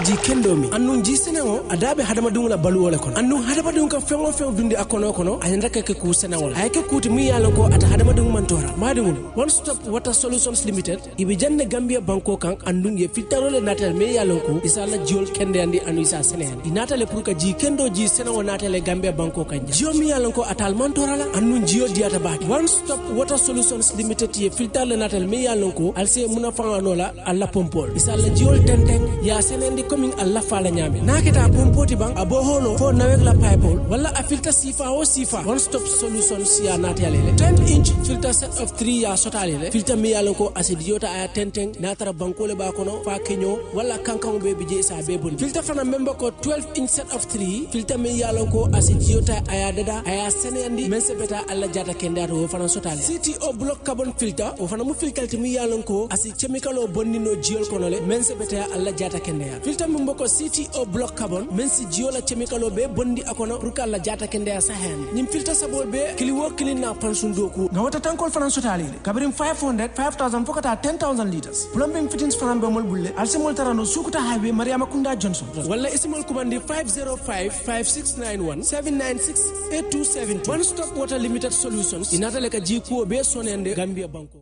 ji kendo mi annun ji senewo adabe hadama dungula balu wala kono annun hadama dung ka fengo fengo dundi akono kono ayanda ke ku senewol ay ke kuti mi yalla ko ata hadama dung mantora madum one stop water solutions limited ibi janne gambia banko kan andun ye filtarole natal me yalla ko isala jiol kende andi anu isa senen inatale pour ka ji kendo ji senewo natale gambia banko kan jio mi yalla ko atal mantora la annun jio diata baati one stop water solutions limited ye filtarole natal me yalla ko alse muna fangano la alla pompol isala jiol tenteng ya senendi coming alla fala nyame naketa pompoti bang abo hono fo nawek la pipe wala a filter sifa o sifa one stop solutions ya natale 10-inch filter set of 3 ya sotale filter mi yalla ko asidiyota aya tenteng natara bankole ba kono fa kenyo wala kankan be bije sa be bon filter fana member ko 12-inch set of 3 filter mi yalla ko asidiyota aya dada aya senendi mense beta alla jata kendato o fana sotale CTO block carbon filter o fana mu filter mi yalla ko asi chemical o bonnino jiol kono le mense beta alla jata kenda filter mi mboko CTO block carbon mensi jiola chemical o be bondi akono pour kala jata kenda sa hen nim filter sabol be kili wo kili na pansun doku ngawata tankol fana sotale kabrim 500 5000 fokata 10000 liters plumbing fittings fana be mol bulle alsemol tarano sukuta highway mariama kunda johnson wala ismol kubandi 505 5691 796 8270 one stop water limited solutions inatale ka jiko be sonende gambia banko.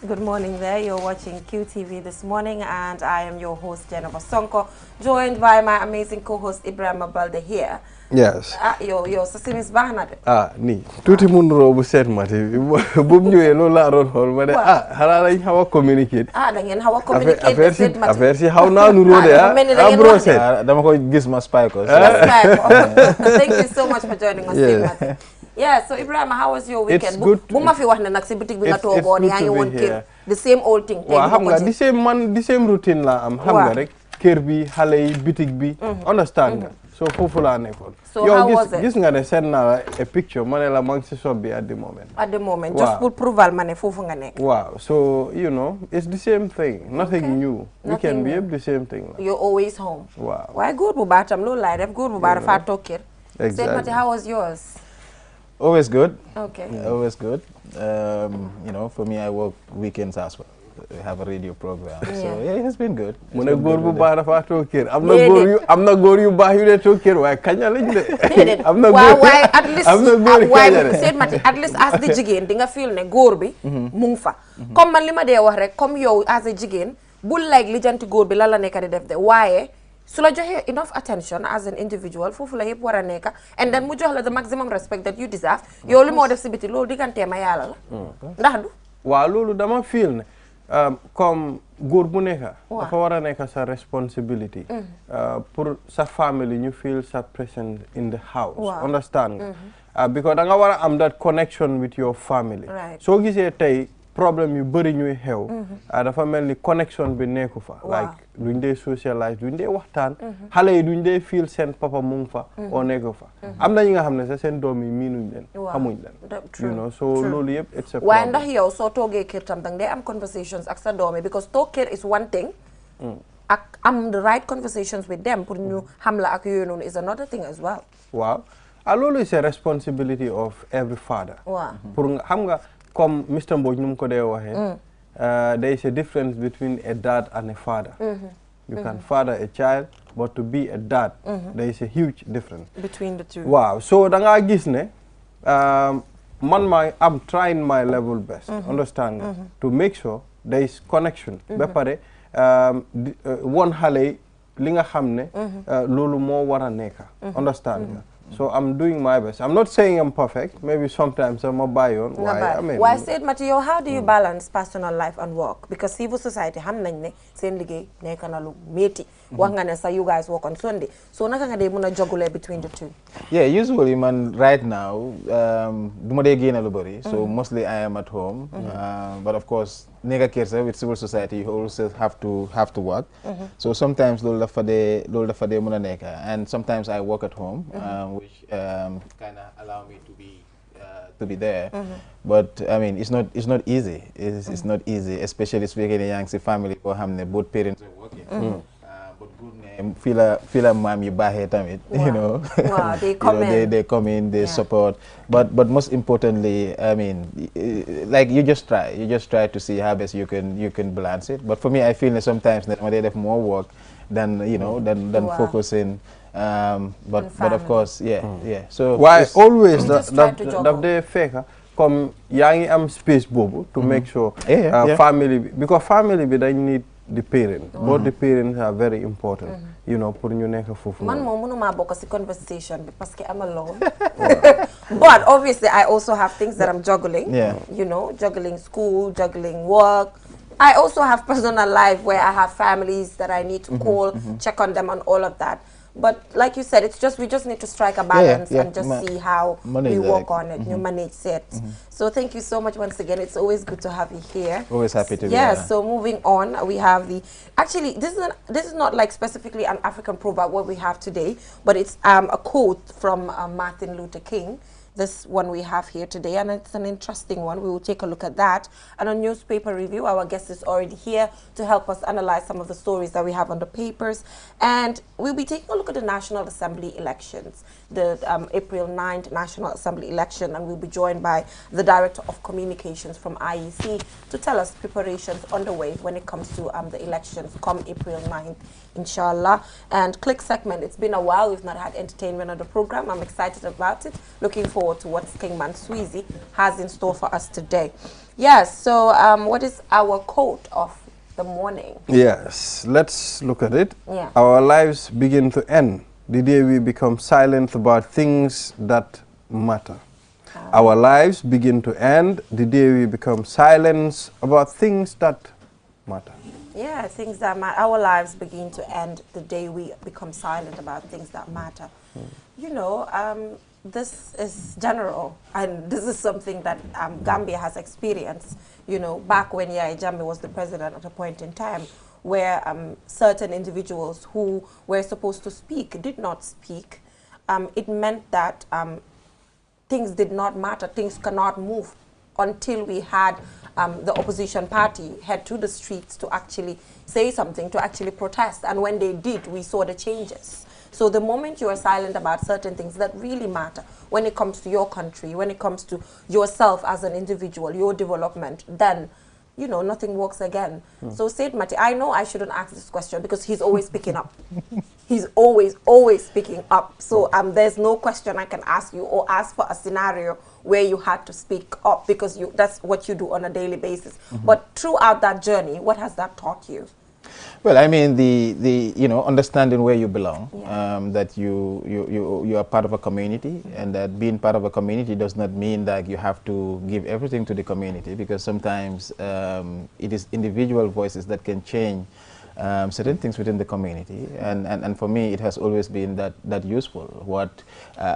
Good morning there. You're watching QTV this morning and I am your host Jennifer Sonko, joined by my amazing co-host Ibrahim Balde here. Yes. Yo sasimis bahna de. Ni tuti munro bu set mati bu ñewé lo la ron hol ma de hala lañ xawa communicate. Da ngeen xawa communicate set mati. Affaire ci xaw na nu ro de bro set. Dama ko gis ma spy ko. Thank you so much for joining us today. Yeah, so Ibrahim, how was your weekend? Bu ma fi wax ne nak ci boutique bi nga togon ya ngi won kër. The same old thing. Wa xam nga the same routine la am xam nga rek kër bi xalé yi boutique bi understand nga. So fofu la nekkon. So how was it? Gis nga ne send na a picture manela mang ci shop bi at the moment. At the moment, just pour prouval mané fofu nga nek. Wow, so you know, it's the same thing, nothing new. We can be the same thing. You're always home. Wow. Why good bu batam lo lay def good bu ba fa tok kër. Exactly. How was yours? Always good. Okay. Yeah, always good. You know, for me, I work weekends as well. We have a radio program, so yeah, it has been good. Mune góor bu baax dafa toog kër am na góor yu baax yu de toog kër waaye kaña lañ de. am na góor waaye at least waaye seet mati at least as the jigéen di nga feel ne góor bi mu ngi fa. comme man li ma dee wax rek comme yow as a jigéen bul like li janti góor bi lan la nekk di def de waaye su la joxee enough attention as an individual foofu la yëpp war a nekk and then mu jox la the maximum respect that you deserve yow li moo def si biti loolu diggantee ma yàlla la ndax du waaw loolu dama feel ne comme góor bu nekk dafa war a nekk sa responsibility pour sa family ñu feel sa presence in the house understand nga because da nga war a am that connection with your family soo gisee tey problème yu bëri ñuy xew dafa mel ni connection bi nekku fa like duñ dee socialize duñ dee waxtaan xale yi duñ dee feel seen papa mu ngi fa oo nekku fa am na ñi nga xam ne sax seen doom yi miinuñ leen xamuñ leen you know so loolu yëpp it's a problem waaye ndax yow soo toogee kër tam dang dee am conversations ak sa doom yi because toog kër is one thing ak am the right conversations with them pour ñu xam la ak yooyu noonu is another thing as well waaw loolu is a responsibility of every father pour xam nga comme Mr. Mbodj nu mu ko dee waxee there is a difference between a dad and a father you can father a child but to be a dad there is a huge difference between the two waaw so da ngaa gis ne I'm trying my level best understand nga to make sure there is connection ba pare won xale li nga xam ne loolu moo war a nekk understand nga so I'm doing my best. I'm not saying I'm perfect. Maybe sometimes I'm a buy-on. Why said Mateo, how do you balance personal life and work? Because civil society, ham nañ ne seen liggéey nekk na lu métti. Wax nga ne sa you guys work on Sunday. So naka nga dee mën a juggle between the two? Yeah, usually man right now duma dee génn lu bari. So mostly I am at home. But of course nekk kër sa with civil society you also have to work. So sometimes loolu dafa dee mën a nekk and sometimes I work at home. Which kind of allow me to be there, but I mean it's not easy. It's not easy, especially speaking in young family or both parents are working. feel a mom you buy it, you know. Wow, they come in. They come in, they support. But most importantly, I mean, like you just try to see how best you can balance it. But for me, I feel that sometimes that when they have more work than than focusing. But of course, so why always that they fake come young am space bobo to make sure family, because family they need the parent. Both the parents are very important, you know, pour ñu nekk fofu. Man mo mënuma bokk ci conversation because I'm alone. But obviously I also have things that I'm juggling. You know, juggling school, juggling work. I also have personal life where I have families that I need to call, check on them and all of that. But like you said, it's just we just need to strike a balance and just see how we work on it. You manage it. So thank you so much once again. It's always good to have you here. Always happy to be here. here. So moving on, we have the actually this is not like specifically an African proverb what we have today, but it's a quote from Martin Luther King. This one we have here today, and it's an interesting one. We will take a look at that. And on newspaper review, our guest is already here to help us analyze some of the stories that we have on the papers. And we'll be taking a look at the National Assembly elections, the April 9th National Assembly election, and we'll be joined by the Director of Communications from IEC to tell us preparations underway when it comes to the elections come April 9th, inshallah. And click segment, it's been a while, we've not had entertainment on the program. I'm excited about it, looking forward to what Kingman Sweezy has in store for us today. Yes, so what is our quote of the morning? Yes, let's look at it. Yeah. Our lives begin to end the day we become silent about things that matter. Our lives begin to end the day we become silent about things that matter. Yeah, things that matter. Our lives begin to end the day we become silent about things that matter. You know, this is general, and this is something that Gambia has experienced, you know, back when Yahya Jammeh was the president at a point in time where certain individuals who were supposed to speak did not speak. It meant that things did not matter, things cannot move until we had the opposition party head to the streets to actually say something, to actually protest. And when they did, we saw the changes. So the moment you are silent about certain things that really matter, when it comes to your country, when it comes to yourself as an individual, your development, then, you know, nothing works again. So Said Mati, I know I shouldn't ask this question because he's always picking up. He's always picking up. So there's no question I can ask you or ask for a scenario where you had to speak up because that's what you do on a daily basis. But throughout that journey, what has that taught you? Well, I mean, the you know, understanding where you belong, that you are part of a community, and that being part of a community does not mean that you have to give everything to the community, because sometimes it is individual voices that can change certain things within the community, and for me it has always been that useful.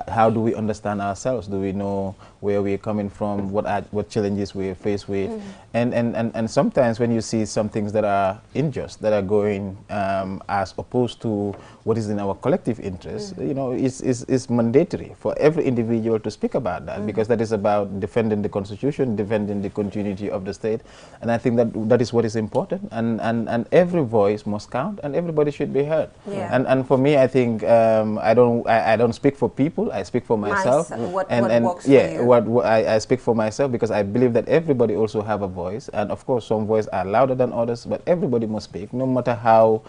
How do we understand ourselves? Do we know where we're coming from? What challenges we're faced with? And sometimes when you see some things that are unjust, that are going as opposed to what is in our collective interest, you know, it's mandatory for every individual to speak about that, because that is about defending the Constitution, defending the continuity of the state, and I think that is what is important, and every voice must count, and everybody should be heard. And for me, I think I don't speak for people, I speak for myself. What works for you? I speak for myself, because I believe that everybody also have a voice, and of course some voices are louder than others, but everybody must speak, no matter how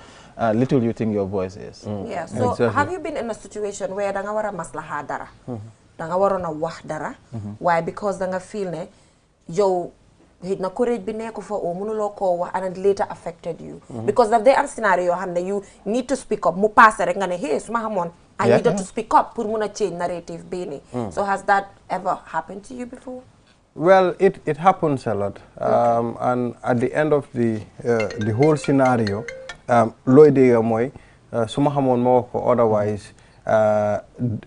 little you think your voice is. Yeah. So exactly. Have you been in a situation where danga wara maslaha dara, danga wara na wax dara, why? Because danga feel ne yo na courage bi neko fa o munulo ko wax, and it later affected you because of the scenario hamne you need to speak up mu passe rek nga ne hey suma xamone I needed to speak up pour muna change narrative bini. So has that ever happened to you before? Well, it happens a lot, and at the end of the whole scenario, loy moy suma xamone moko, otherwise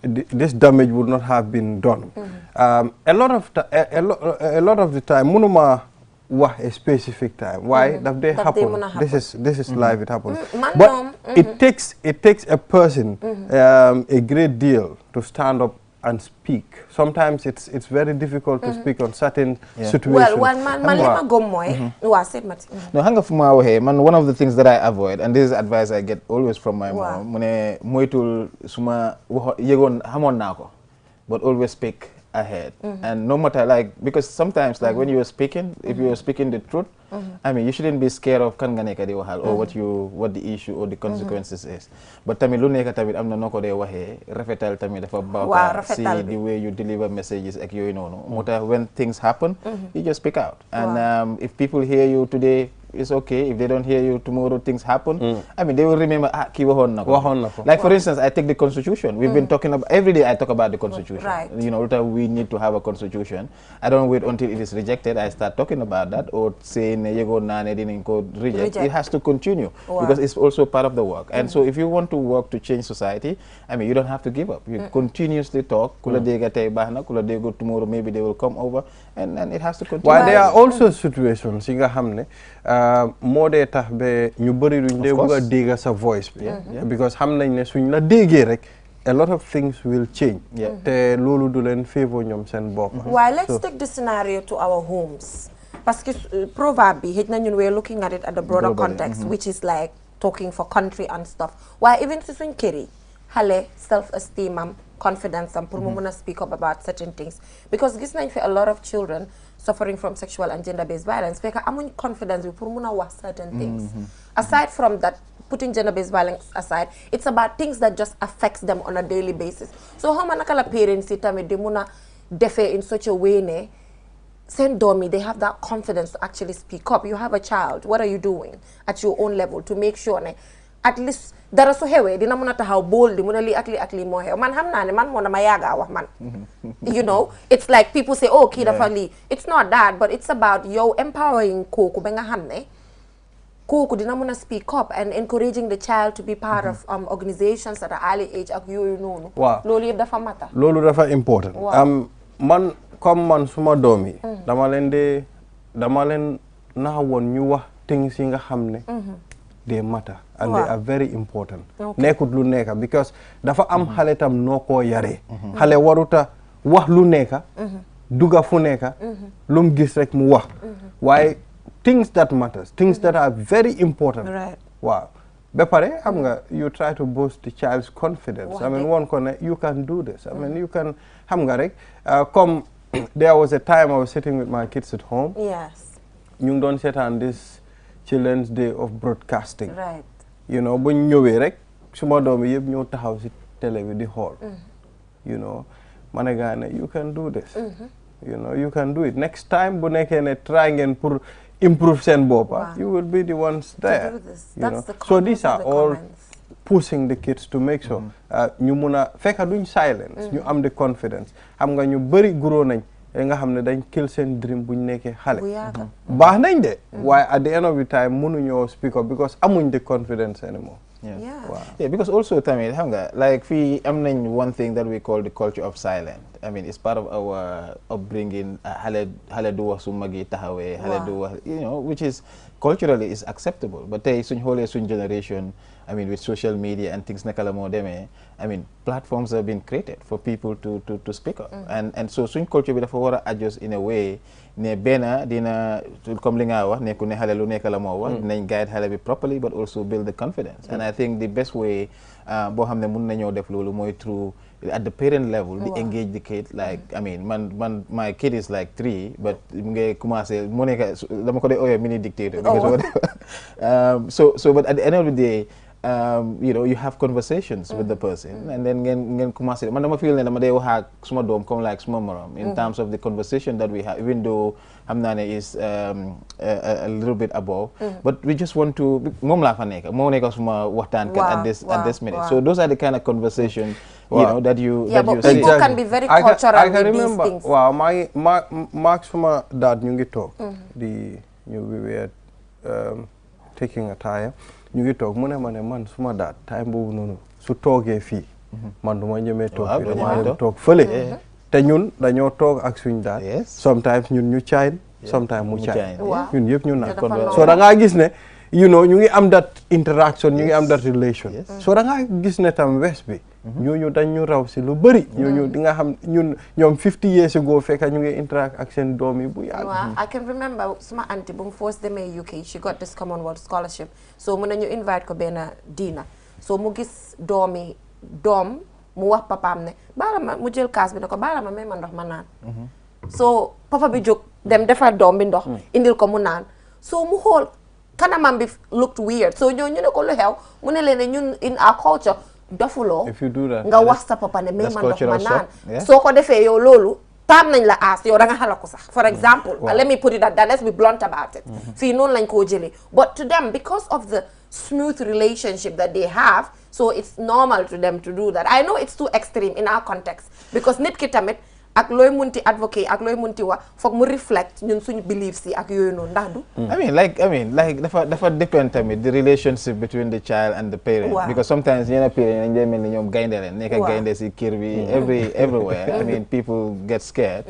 this damage would not have been done. A lot of the time munuma a specific time. Why? That they happen. This is life. It happens. But it takes a person a great deal to stand up and speak. Sometimes it's very difficult to speak on certain situations. Well, man lima gom moy. Wa said Mati. No, hanga fuma wahe man, one of the things that I avoid, and this is advice I get always from my mom, mune moytul suma yegon hamon nako, but always speak ahead. And no matter because sometimes when you are speaking, if you are speaking the truth, I mean, you shouldn't be scared of kan nga neka di waxal or what the issue or the consequences is. But tamit lu neka tamit amna noko de waxe rafetal tamit dafa baax. See the way you deliver messages ak yoy nonu. Mota when things happen, you just speak out. And if people hear you today, it's okay. If they don't hear you tomorrow, things happen. I mean, they will remember, ki waxon nako. Like for instance, I take the Constitution. We've been talking about, every day I talk about the Constitution. Right. You know, we need to have a Constitution. I don't wait until it is rejected. I start talking about that or saying, reject. It has to continue because it's also part of the work. And so if you want to work to change society, I mean, you don't have to give up. You continuously talk. Kula dega tay bahna, kula dego tomorrow, maybe they will come over, and it has to continue. Well, there are also situations, you hamne, more de tax be ñu bari duñ de bëgg dégg sa voice bi because xam nañ ne suñ la déggee rek a lot of things will change te loolu du leen favor ñoom seen bopp. Why let's take the scenario to our homes parce que proverbe bi xëj na ñun we're looking at it at the broader context which is like talking for country and stuff. Why even si suñ kër yi xale self esteem am confidence am pour mu mën a speak up about certain things because gis nañ fi a lot of children suffering from sexual and gender-based violence fekk amuñ confidence bi pour mun a wax certain things. Aside from that, putting gender-based violence aside, it's about things that just affects them on a daily basis. So how naka la parents yi tamit di mun a defee in such a way ne seen doom yi they have that confidence to actually speak up. You have a child, what are you doing at your own level to make sure ne at least dara su xewee dina mun a taxaw bool di mun a lii ak lii moo xew man xam naa ne man moo dama yaaga wax man you know it's like people say oh kii dafa lii it's not that but it's about yow empowering kooku ba nga xam ne kooku dina mun a speak up and encouraging the child to be part of organizations at an early age ak yooyu noonu loolu yëpp dafa mata loolu dafa important man comme man suma doom yi dama leen naa woon ñu wax things yi nga xam ne they matter and they are very important. Nekut lu neka because dafa am xale tam noo koo yaree. Xale waruta wax lu neka duga fu neka lum gis rek mu wax. Waaye things that matters, things that are very important. Right. Wow. Be pare xam nga you try to boost the child's confidence. I mean one ko ne you can do this. I mean you can xam nga rek comme there was a time I was sitting with my kids at home. Yes. Ñu ngi doon seetaan this Children's Day of Broadcasting. Right. You know, bu ñu ñëwee rek suma doom yi yëpp ñoo taxaw si télé bi di xool. You know, ma ne gaa ne you can do this. You know, you can do it. Next time bu nekkee ne try ngeen pour improve seen boppa, you will be the ones there. To do this. You That's know? the So these are the all comments. pushing the kids to make sure ñu mun a fekk duñ silence. Ñu am the confidence. Xam nga ñu bëri grow nañ. nga xam ne dañ kill seen dream buñ nekkee xale baax nañ de waaye at the end of the time mënuñoo speak up because amuñ the confidence anymore. Yeah, because also tamit xam nga like fii am nañ one thing that we call the culture of silence. I mean it's part of our upbringing xale du wax su mag yi taxawee xale du wax you know which is culturally is acceptable but tey suñ xoolee suñ generation I mean with social media and things naka la moo demee I mean platforms have been created for people to speak up and so suñ culture bi dafa war a adjust in a way ne benn dina comme li nga wax nekku ne xale lu nekk la moo wax dinañ guide xale bi properly but also build the confidence and I think the best way boo xam ne mun nañoo def loolu mooy through at the parent level di engage the kid like I mean man my kid is like 3 but mu ngi commencé mu nekk dama ko dee ooyee mini dictator so but at the end of the day you know you have conversations with the person and then ngeen commencé man dama feel ne dama dee wax ak suma doom comme like suma morom in terms of the conversation that we have even though xam naa ne is a little bit above but we just want to moom laa fa nekk moo nekk suma waxtaan kat at this minute so those are the kind of conversation you know that you but see. people can be very cultural I can with remember, these things. waaw maak suma dad ñu ngi toog we were taking a tire ñu ngi toog mu ne ma ne man suma dad time boobu noonu su toogee fii man duma ñemee toog fii dama dem toog fële te ñun dañoo toog ak suñ dad sometimes ñun ñu chain sometimes mu chain ñun yëpp ñu naan so da ngaa gis ne you know ñu ngi am that interaction ñu ngi am that relation so da ngaa gis ne tam west bi ñooñu dañ ñu raw si lu bëri ñooñu di nga xam ñun ñoom 50 years ago fekk ñu ngi interact ak seen doom yi bu yàgg. I can remember suma auntie bu mu first demee UK she got this Commonwealth scholarship so mu ne ñu invite ko benn diina so mu gis doom mu wax papaam ne baala ma mu jël kaas bi ne ko baala ma may ma ndox ma naan so papa bi jóg dem defar doom bi ndox indil ko mu naan so mu xool kanamam bi looked weird so ñu ne ko lu xew mu ne leen ne ñun in our culture dofuloo nga wax sa papa ne may ma ndox ma naan soo ko defee yow loolu taam nañ la aas yow da nga xalaku sax for example let me put it that let's be blunt about it fii noonu lañ koo jëlee but to them because of the smooth relationship that they have so it's normal to them to do that I know it's too extreme in our context because nit ki tamit ak looy munti advocate ak looy munti wax foog mu reflect ñun suñu beliefs yi ak yooyu noonu ndax du I mean like dafa depend tamit the relationship between the child and the parent because sometimes yenn parents dañ mel ni ñoom gaynde leen nekk gaynde si kër bi everywhere I mean people get scared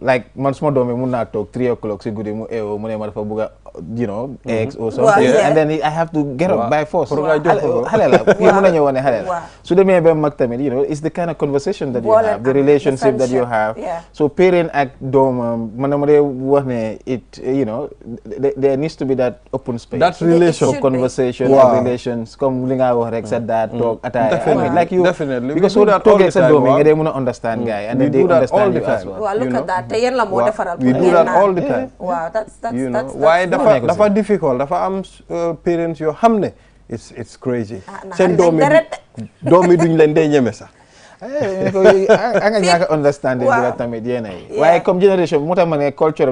like man suma doom bi mun naa toog 3 o'clock si guddi mu eewoo mu ne ma dafa bugg a eggs or something and then I have to get up by force xale la fii mun nañu wane xale la su demee ba mag tamit it's the kind of conversation that you have the relationship that you have so parent ak doomam man dama dee wax ne there needs to be that open space that relation of conversation and relations comme li nga wax rek sa dad toog ataaya like you definitely because soo toogee sa doom yi nga dee mun a understand guy and then they understand you as well waaw look at that te yéen la moo defaral we do that all the time waaw that's waaye dafa difficult dafa am parents yoo xam ne it's crazy seen doom yi duñ leen dee ñeme sax nga ñàkk understanding bi la tamit yéen ay waaye comme génération bi moo tax ma ne culture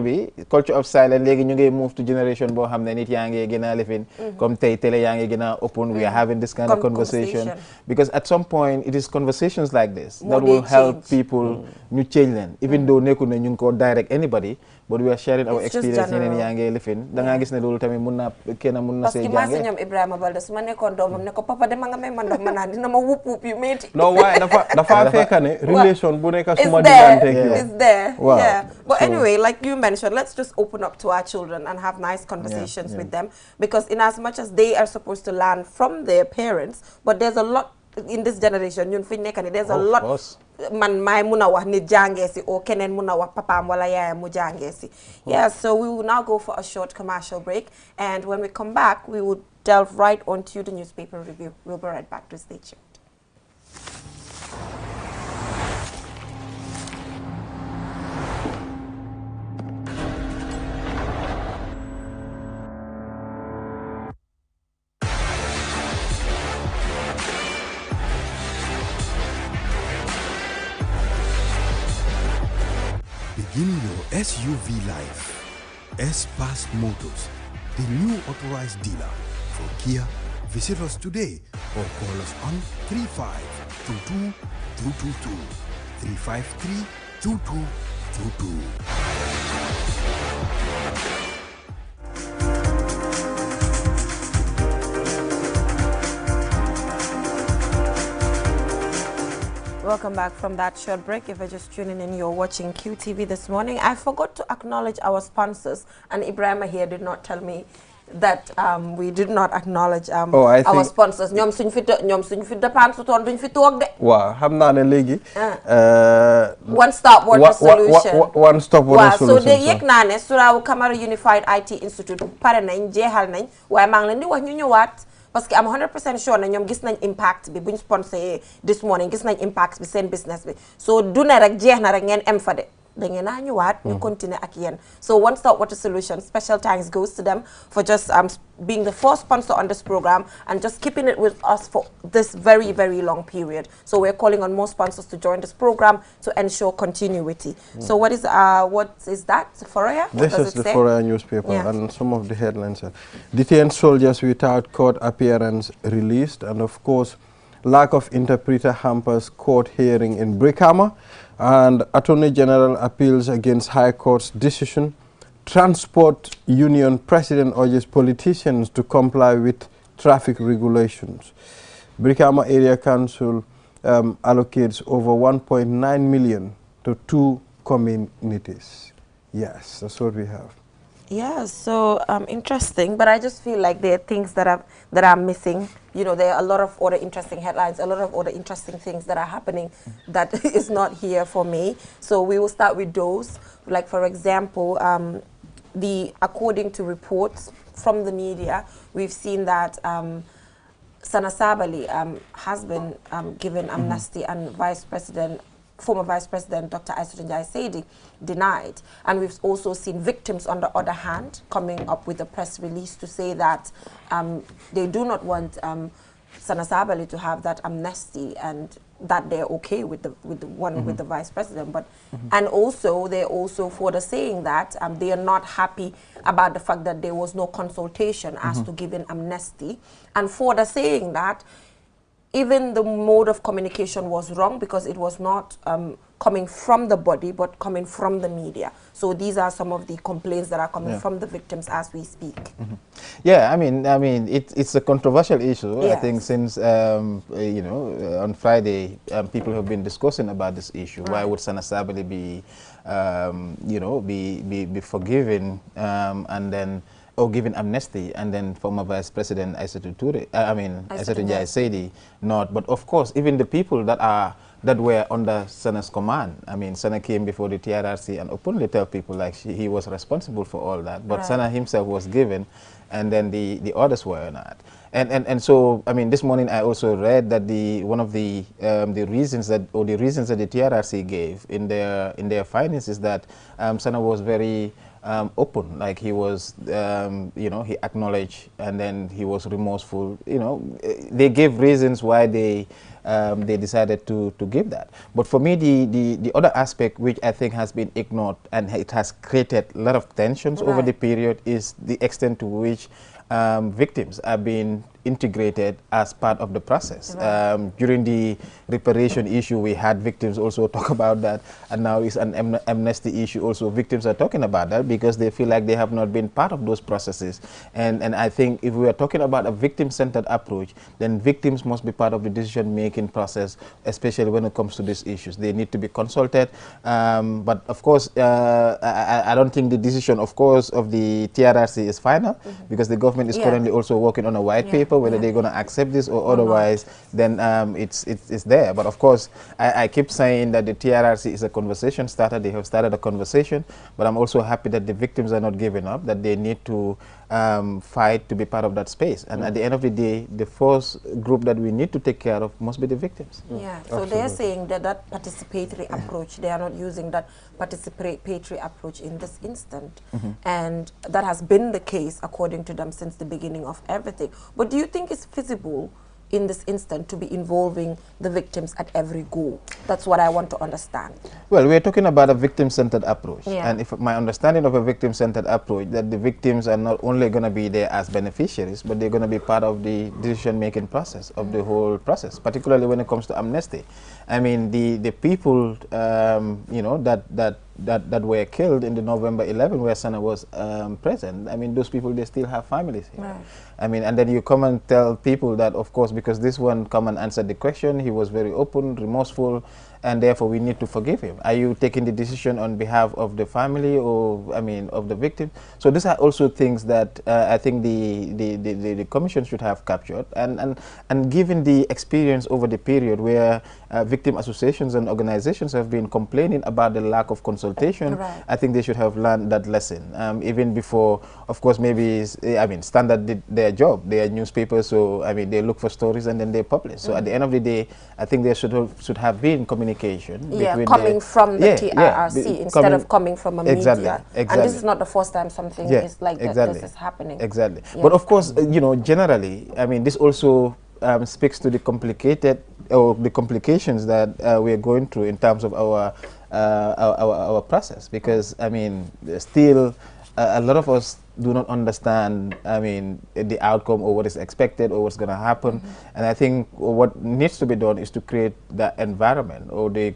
of silence léegi ñu ngi move to generation boo xam ne nit yaa ngi gën a lifin comme tey télé yaa ngi gën a open we are having this kind of conversation because at some point it is conversations like this that will help people ñu change leen even though nekkul ne ñu ngi ko direct anybody but we are sharing our experience ñeneen yaa ngi lifin da ngaa gis ne loolu tamit mun na kenn mun na see jànge parce que ñoom Ibrahima Balde su ma nekkoon doomam ne ko papa dama nga may man ndox ma naan dina ma wup yu métti non waaye dafa fekk ne relation bu nekk suma diggante it's there yeah but anyway like you mentioned let's just open up to our children and have nice conversations with them because in as much as they are supposed to learn from their parents but there's a lot in this generation ñun fi ñu nekk ni there's a lot man maay mun a wax nit jàngee si o keneen mun a wax papaam wala yaayam mu jàngee si so we will now go for a short commercial break and when we come back we will delve right onto the newspaper review. We'll be right back to stay tuned. Begin your SUV life. S-Pass Motors, the new authorized dealer for Kia. Visit us today or call us on 3522-222, 353-2222. Welcome back from that short break. If you're just tuning in, you're watching QTV this morning. I forgot to acknowledge our sponsors, and Ibrahima here did not tell me that we did not acknowledge our sponsors. ñoom suñ fi dépense toon duñ fi toog de. waaw xam naa ne léegi. One Stop Water Solution. One Stop Water Solution. so de yëg naa ne Suraw Camara Unified IT Institute pare nañ jeexal nañ waaye maa ngi leen di wax ñu ñëwaat. parce que am 100% sure na ñoom gis nañ impact bi buñ sponsor this morning gis nañ impact bi seen business bi so du ne rek jeex na rek ngeen em fa de da ngeen a ñëwaat ñu continuer ak yéen so One Stop Water Solution special thanks goes to them for just being the first sponsor on this program and just keeping it with us for this very, very long period. So we're calling on more sponsors to join this program to ensure continuity. So what is that? Foroya? This is the Foroya newspaper, and some of the headlines are detained soldiers without court appearance released, and of course lack of interpreter hampers court hearing in Brikama, and Attorney General appeals against High Court's decision. Transport Union President urges politicians to comply with traffic regulations. Brikama Area Council allocates over 1.9 million to 2 communities. Yes, that's what we have. Yeah, so interesting, but I just feel like there are things that are missing you know, there are a lot of other interesting headlines, a lot of other interesting things that are happening that is not here for me. So we will start with those. Like, for example, according to reports from the media, we've seen that Sana Sabally has been given amnesty, and former Vice President Dr. Aissatou Njie Saidi denied. And we've also seen victims, on the other hand, coming up with a press release to say that they do not want Sana Sabally to have that amnesty, and that they're okay with the one with the Vice President. But and also they're also further saying that they are not happy about the fact that there was no consultation as to giving amnesty, and further saying that even the mode of communication was wrong because it was not coming from the body but coming from the media. So these are some of the complaints that are coming from the victims as we speak. Yeah, I mean, it's a controversial issue. Yes. I think since you know, on Friday, people have been discussing about this issue. Why would Sana Sabally be, you know, be forgiven and then, or given amnesty, and then former Vice President Aissatou Njie Saidi not? But of course, even the people that were under Sana's command. I mean, Sana came before the TRRC and openly tell people like he was responsible for all that. But Sana himself was given, and then the others were not. And so, I mean, this morning I also read that one of the reasons that the TRRC gave in their findings is that Sana was very open, like he was, you know, he acknowledged, and then he was remorseful. You know, they gave reasons why they decided to give that. But for me, the other aspect which I think has been ignored and it has created a lot of tensions over the period is the extent to which victims are being integrated as part of the process. During the reparation issue, we had victims also talk about that, and now it's an amnesty issue also. Victims are talking about that because they feel like they have not been part of those processes. And I think if we are talking about a victim-centered approach, then victims must be part of the decision-making process, especially when it comes to these issues. They need to be consulted. But of course, I don't think the decision, of course, of the TRRC is final, because the government is currently also working on a white paper, whether they're going to accept this or otherwise, then it's there. But of course, I keep saying that the TRRC is a conversation starter. They have started a conversation, but I'm also happy that the victims are not giving up, that they need to fight to be part of that space. And at the end of the day, the first group that we need to take care of must be the victims. Yeah, so they're saying that participatory approach, they are not using that participatory approach in this instant. And that has been the case, according to them, since the beginning of everything. But do you think it's feasible in this instant to be involving the victims at every go? That's what I want to understand. Well, we're talking about a victim-centered approach. And if my understanding of a victim-centered approach, that the victims are not only going to be there as beneficiaries, but they're going to be part of the decision-making process of the whole process, particularly when it comes to amnesty. I mean, the people, you know, that were killed in the November 11 where Sana was present, I mean, those people, they still have families here. I mean, and then you come and tell people that, of course, because this one come and answered the question, he was very open, remorseful, and therefore we need to forgive him. Are you taking the decision on behalf of the family, or, I mean, of the victim? So these are also things that I think the commission should have captured, and given the experience over the period where victim associations and organizations have been complaining about the lack of consultation, I think they should have learned that lesson, even before, of course, maybe, I mean, Standard did their job. They are newspapers, so, I mean, they look for stories and then they publish. So at the end of the day, I think there should have been communication. Coming from the TRRC instead of coming from a media. And this is not the first time something is like this is happening. But of course, you know, generally, I mean, this also speaks to the complicated, or the complications that we are going through in terms of our process, because, I mean, still a lot of us do not understand, I mean, the outcome or what is expected or what's going to happen. And I think what needs to be done is to create that environment, or the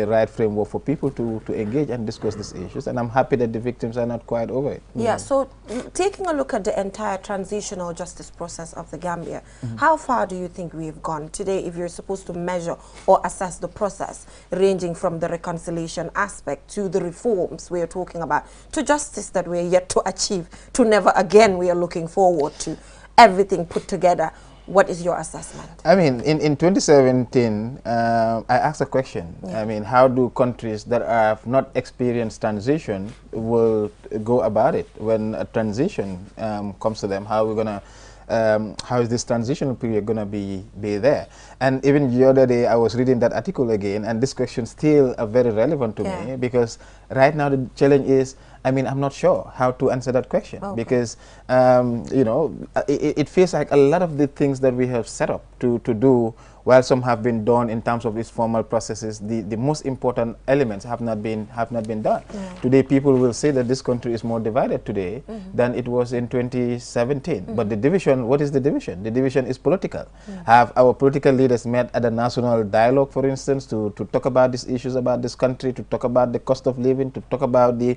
right framework for people to engage and discuss these issues. And I'm happy that the victims are not quite over it. Yeah, so taking a look at the entire transitional justice process of the Gambia, how far do you think we've gone today, if you're supposed to measure or assess the process, ranging from the reconciliation aspect to the reforms we are talking about, to justice that we're yet to achieve, to never again we are looking forward to? everything put together. What is your assessment? I mean, in 2017, I asked a question. I mean, how do countries that have not experienced transition will go about it when a transition comes to them? How are we gonna? How is this transitional period going to be there? And even the other day, I was reading that article again, and this question still very relevant to me, because right now the challenge is, I mean, I'm not sure how to answer that question, because, you know, it feels like a lot of the things that we have set up to do, while some have been done in terms of these formal processes, the most important elements have not been done. Today, people will say that this country is more divided today than it was in 2017. But the division, what is the division? The division is political. Have our political leaders met at a national dialogue, for instance, to talk about these issues about this country, to talk about the cost of living, to talk about the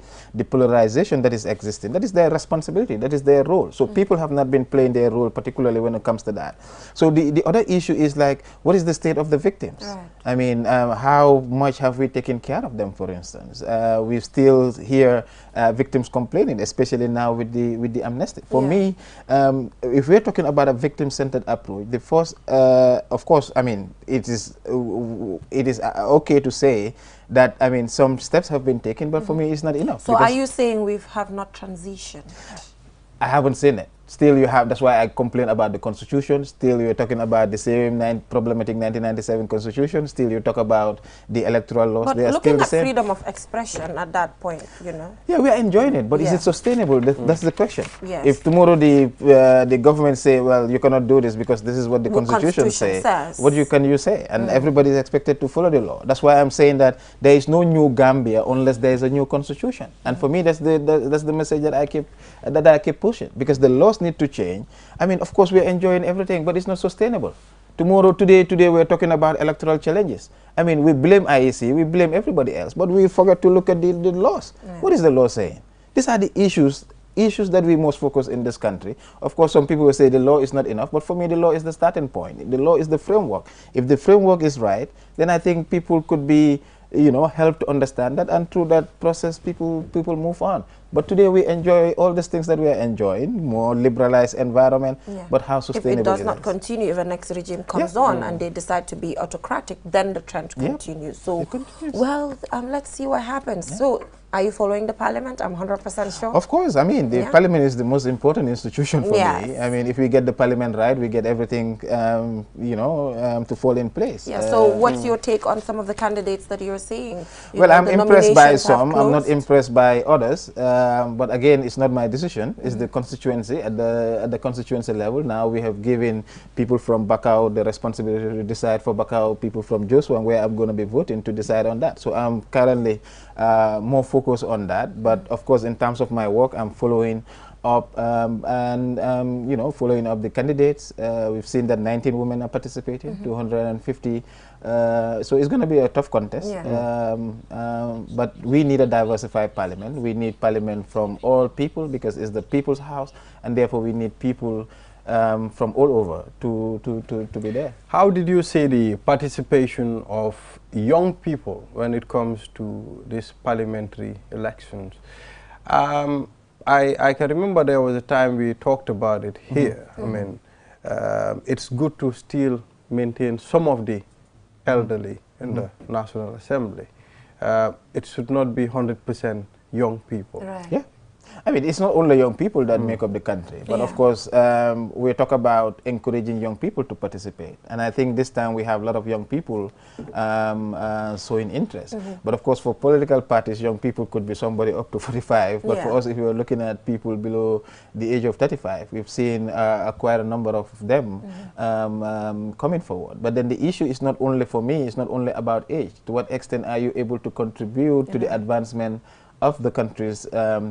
polarization that is existing? That is their responsibility. That is their role. So people have not been playing their role, particularly when it comes to that. So the other issue is like, what is the state of the victims? Right. I mean, how much have we taken care of them, for instance? We still hear victims complaining, especially now with the amnesty. For me, if we're talking about a victim-centered approach, the first, of course, I mean, it is okay to say that, I mean, some steps have been taken, but for me, it's not enough. So are you saying we have not transitioned? I haven't seen it. Still you have, that's why I complain about the constitution. Still you're talking about the same problematic 1997 constitution. Still you talk about the electoral laws. But they are looking still the at same. freedom of expression at that point, you know. Yeah, we are enjoying it, but is it sustainable? That's the question. Yes. If tomorrow the government say, well, you cannot do this because this is what the constitution says, what can you say? And everybody is expected to follow the law. That's why I'm saying that there is no new Gambia unless there is a new constitution. And for me, that's the message that I keep pushing, because the laws need to change. I mean, of course, we're enjoying everything, but it's not sustainable. Today we're talking about electoral challenges. I mean, we blame IEC, we blame everybody else, but we forget to look at the laws. What is the law saying? These are the issues that we must focus in this country. Of course, some people will say the law is not enough, but for me, the law is the starting point. The law is the framework. If the framework is right, then I think people could be, you know, helped to understand that, and through that process, people move on. But today we enjoy all these things that we are enjoying, more liberalized environment, but how sustainable if it does not continue, if the next regime comes on and they decide to be autocratic, then the trend continues. So, well, let's see what happens. So, are you following the parliament? I'm 100% sure. Of course. I mean, the parliament is the most important institution for me. I mean, if we get the parliament right, we get everything, you know, to fall in place. Yeah. So, what's your take on some of the candidates that you're seeing? Well, I'm impressed by some. I'm not impressed by others. But again, it's not my decision. It's the constituency at the constituency level. Now we have given people from Bakau the responsibility to decide for Bakau, people from Joshua, where I'm going to be voting, to decide on that. So I'm currently more focused on that. But of course, in terms of my work, I'm following up you know, following up the candidates. We've seen that 19 women are participating, 250. So it's going to be a tough contest. But we need a diversified parliament. We need parliament from all people, because it's the people's house, and therefore we need people from all over to be there. How did you see the participation of young people when it comes to these parliamentary elections? I can remember there was a time we talked about it here. I mean, it's good to still maintain some of the elderly in the National Assembly. It should not be 100% young people. Right. Yeah. I mean, it's not only young people that make up the country, but of course, we talk about encouraging young people to participate. And I think this time we have a lot of young people showing interest. But of course, for political parties, young people could be somebody up to 45. But for us, if we are looking at people below the age of 35, we've seen quite a number of them coming forward. But then the issue is not only, for me, it's not only about age. To what extent are you able to contribute to the advancement of the country's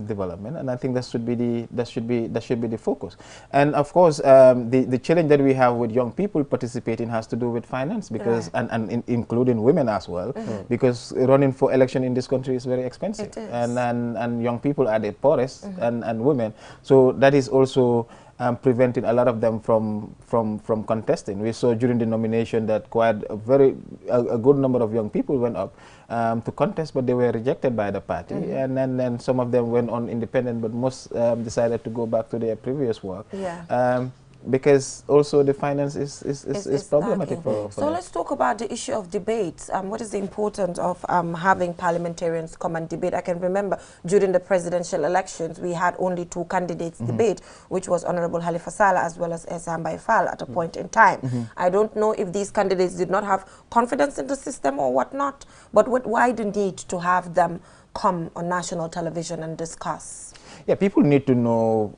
development? And I think that should be the focus. And of course, the challenge that we have with young people participating has to do with finance, because and including women as well, because running for election in this country is very expensive, and young people are the poorest, and women. So that is also preventing a lot of them from contesting. We saw during the nomination that quite a good number of young people went up to contest, but they were rejected by the party, and then some of them went on independent, but most decided to go back to their previous work. because also the finance is problematic for so let's talk about the issue of debates. What is the importance of having parliamentarians come and debate? I can remember during the presidential elections, we had only 2 candidates debate, which was Honorable Halifa Sallah as well as Sambai Fall at a point in time. I don't know if these candidates did not have confidence in the system or whatnot, but why the need to have them come on national television and discuss? Yeah, people need to know,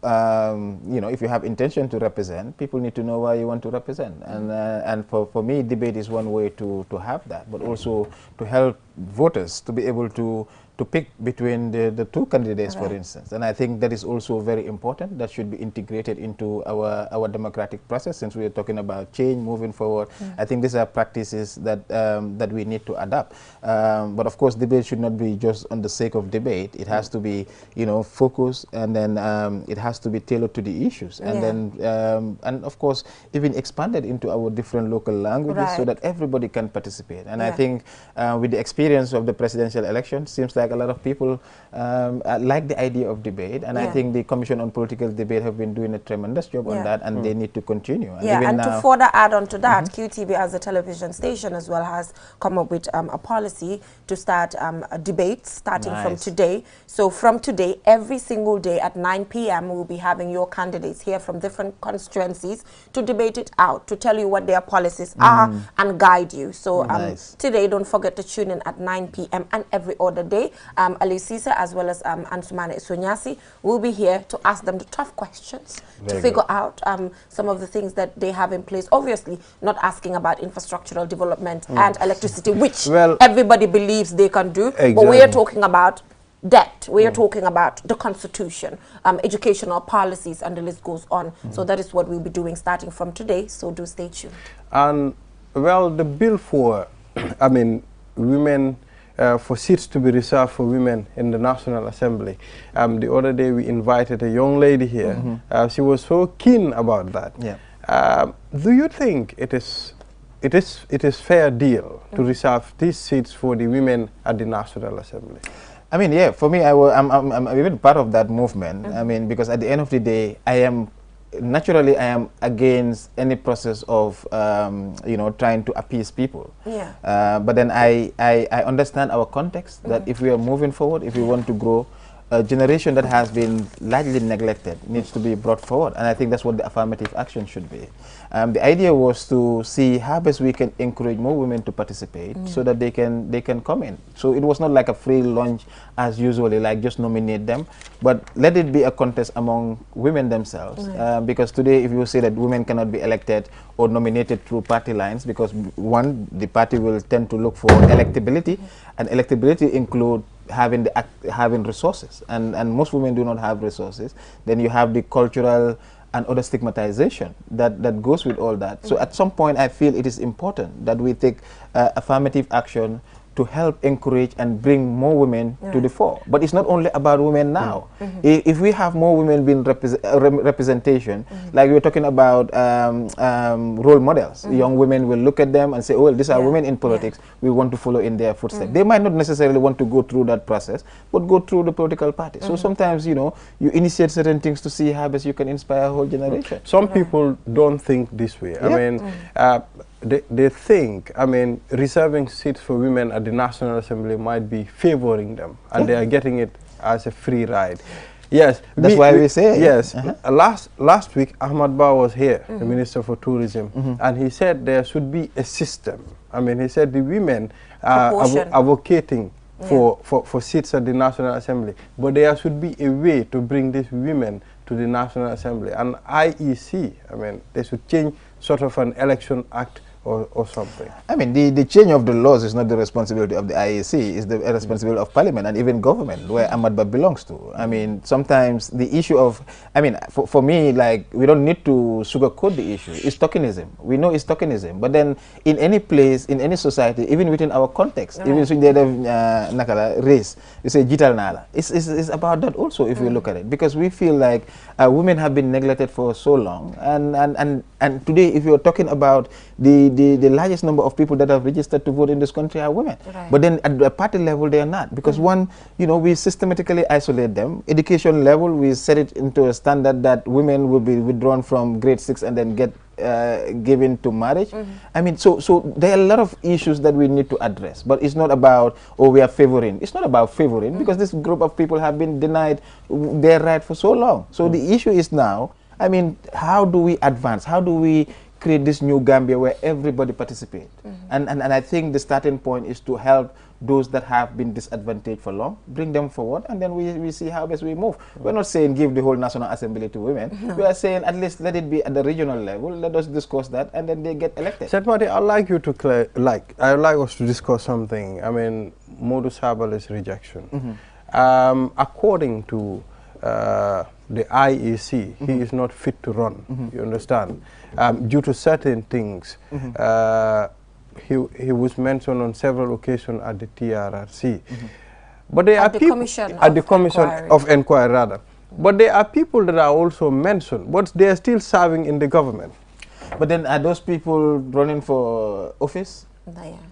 you know, if you have intention to represent, people need to know why you want to represent. And for me, debate is one way to have that, but also to help voters to be able to pick between the 2 candidates, for instance. And I think that is also very important. That should be integrated into our democratic process, since we are talking about change moving forward. I think these are practices that that we need to adapt. But of course, debate should not be just on the sake of debate. It has to be, you know, focused, and then it has to be tailored to the issues. And then, and of course, even expanded into our different local languages so that everybody can participate. And I think with the experience of the presidential election, seems like a lot of people like the idea of debate, and I think the Commission on Political Debate have been doing a tremendous job on that, and they need to continue. And and to further add on to that, QTV as a television station as well has come up with a policy to start debates starting from today. So from today, every single day at 9 p.m. we'll be having your candidates here from different constituencies to debate it out, to tell you what their policies are and guide you. So today, don't forget to tune in at 9 p.m. and every other day. Ali Sisa as well as Ansumane Sonyasi will be here to ask them the tough questions to figure out some of the things that they have in place. Obviously, not asking about infrastructural development and electricity, which everybody believes they can do, but we are talking about debt, we are talking about the constitution, educational policies, and the list goes on. So that is what we'll be doing starting from today, so do stay tuned. And well, the bill for, I mean, women, for seats to be reserved for women in the National Assembly. The other day we invited a young lady here. She was so keen about that. Do you think it is fair deal to reserve these seats for the women at the National Assembly? I mean, yeah, for me, I'm even part of that movement. I mean, because at the end of the day, naturally, I am against any process of, you know, trying to appease people. But then I understand our context, that if we are moving forward, if we want to grow, a generation that has been largely neglected needs to be brought forward, and I think that's what the affirmative action should be. The idea was to see how best we can encourage more women to participate so that they can come in. So it was not like a free lunch as usually, like just nominate them, but let it be a contest among women themselves. Because today, if you say that women cannot be elected or nominated through party lines, because one, the party will tend to look for electability, and electability include having resources, and most women do not have resources. Then you have the cultural and other stigmatization that goes with all that. So at some point, I feel it is important that we take affirmative action to help encourage and bring more women to the fore. But it's not only about women now. If we have more women being representation, like we were talking about role models, young women will look at them and say, oh, well, these are women in politics, we want to follow in their footsteps. They might not necessarily want to go through that process, but go through the political party. So sometimes, you know, you initiate certain things to see how best you can inspire a whole generation. Some people don't think this way. I mean, they think, I mean, reserving seats for women at the National Assembly might be favoring them, and they are getting it as a free ride. Yes. That's why we say. Yes. Last week, Ahmad Ba was here, the Minister for Tourism, and he said there should be a system. I mean, he said the women are advocating for seats at the National Assembly, but there should be a way to bring these women to the National Assembly. And IEC, I mean, they should change sort of an election act or something. I mean, the change of the laws is not the responsibility of the IEC, it's the responsibility of Parliament and even government, where Ahmad Ba belongs to. I mean, sometimes the issue of, I mean, for me, like, we don't need to sugarcoat the issue. It's tokenism. We know it's tokenism. But then, in any place, in any society, even within our context, even in the race, you say, Jital Nala. It's about that also, if you look at it. Because we feel like women have been neglected for so long. And today, if you're talking about the the largest number of people that have registered to vote in this country are women. Right. But then at the party level, they are not. Because one, you know, we systematically isolate them. Education level, we set it into a standard that women will be withdrawn from grade 6 and then get given to marriage. I mean, so there are a lot of issues that we need to address, but it's not about, oh, we are favoring. It's not about favoring, because this group of people have been denied their right for so long. So the issue is now, I mean, how do we advance? How do we create this new Gambia where everybody participates? And I think the starting point is to help those that have been disadvantaged for long, bring them forward, and then we see how best we move. We're not saying give the whole National Assembly to women. No. We are saying at least let it be at the regional level, let us discuss that, and then they get elected. Said Marty, I'd like you to I'd like us to discuss something. I mean, Modou Sabale's rejection. According to the IEC, he is not fit to run, you understand, due to certain things. He was mentioned on several occasions at the TRRC. But there are people at the Commission of Inquiry, rather. But there are people that are also mentioned, but they are still serving in the government. But then are those people running for office?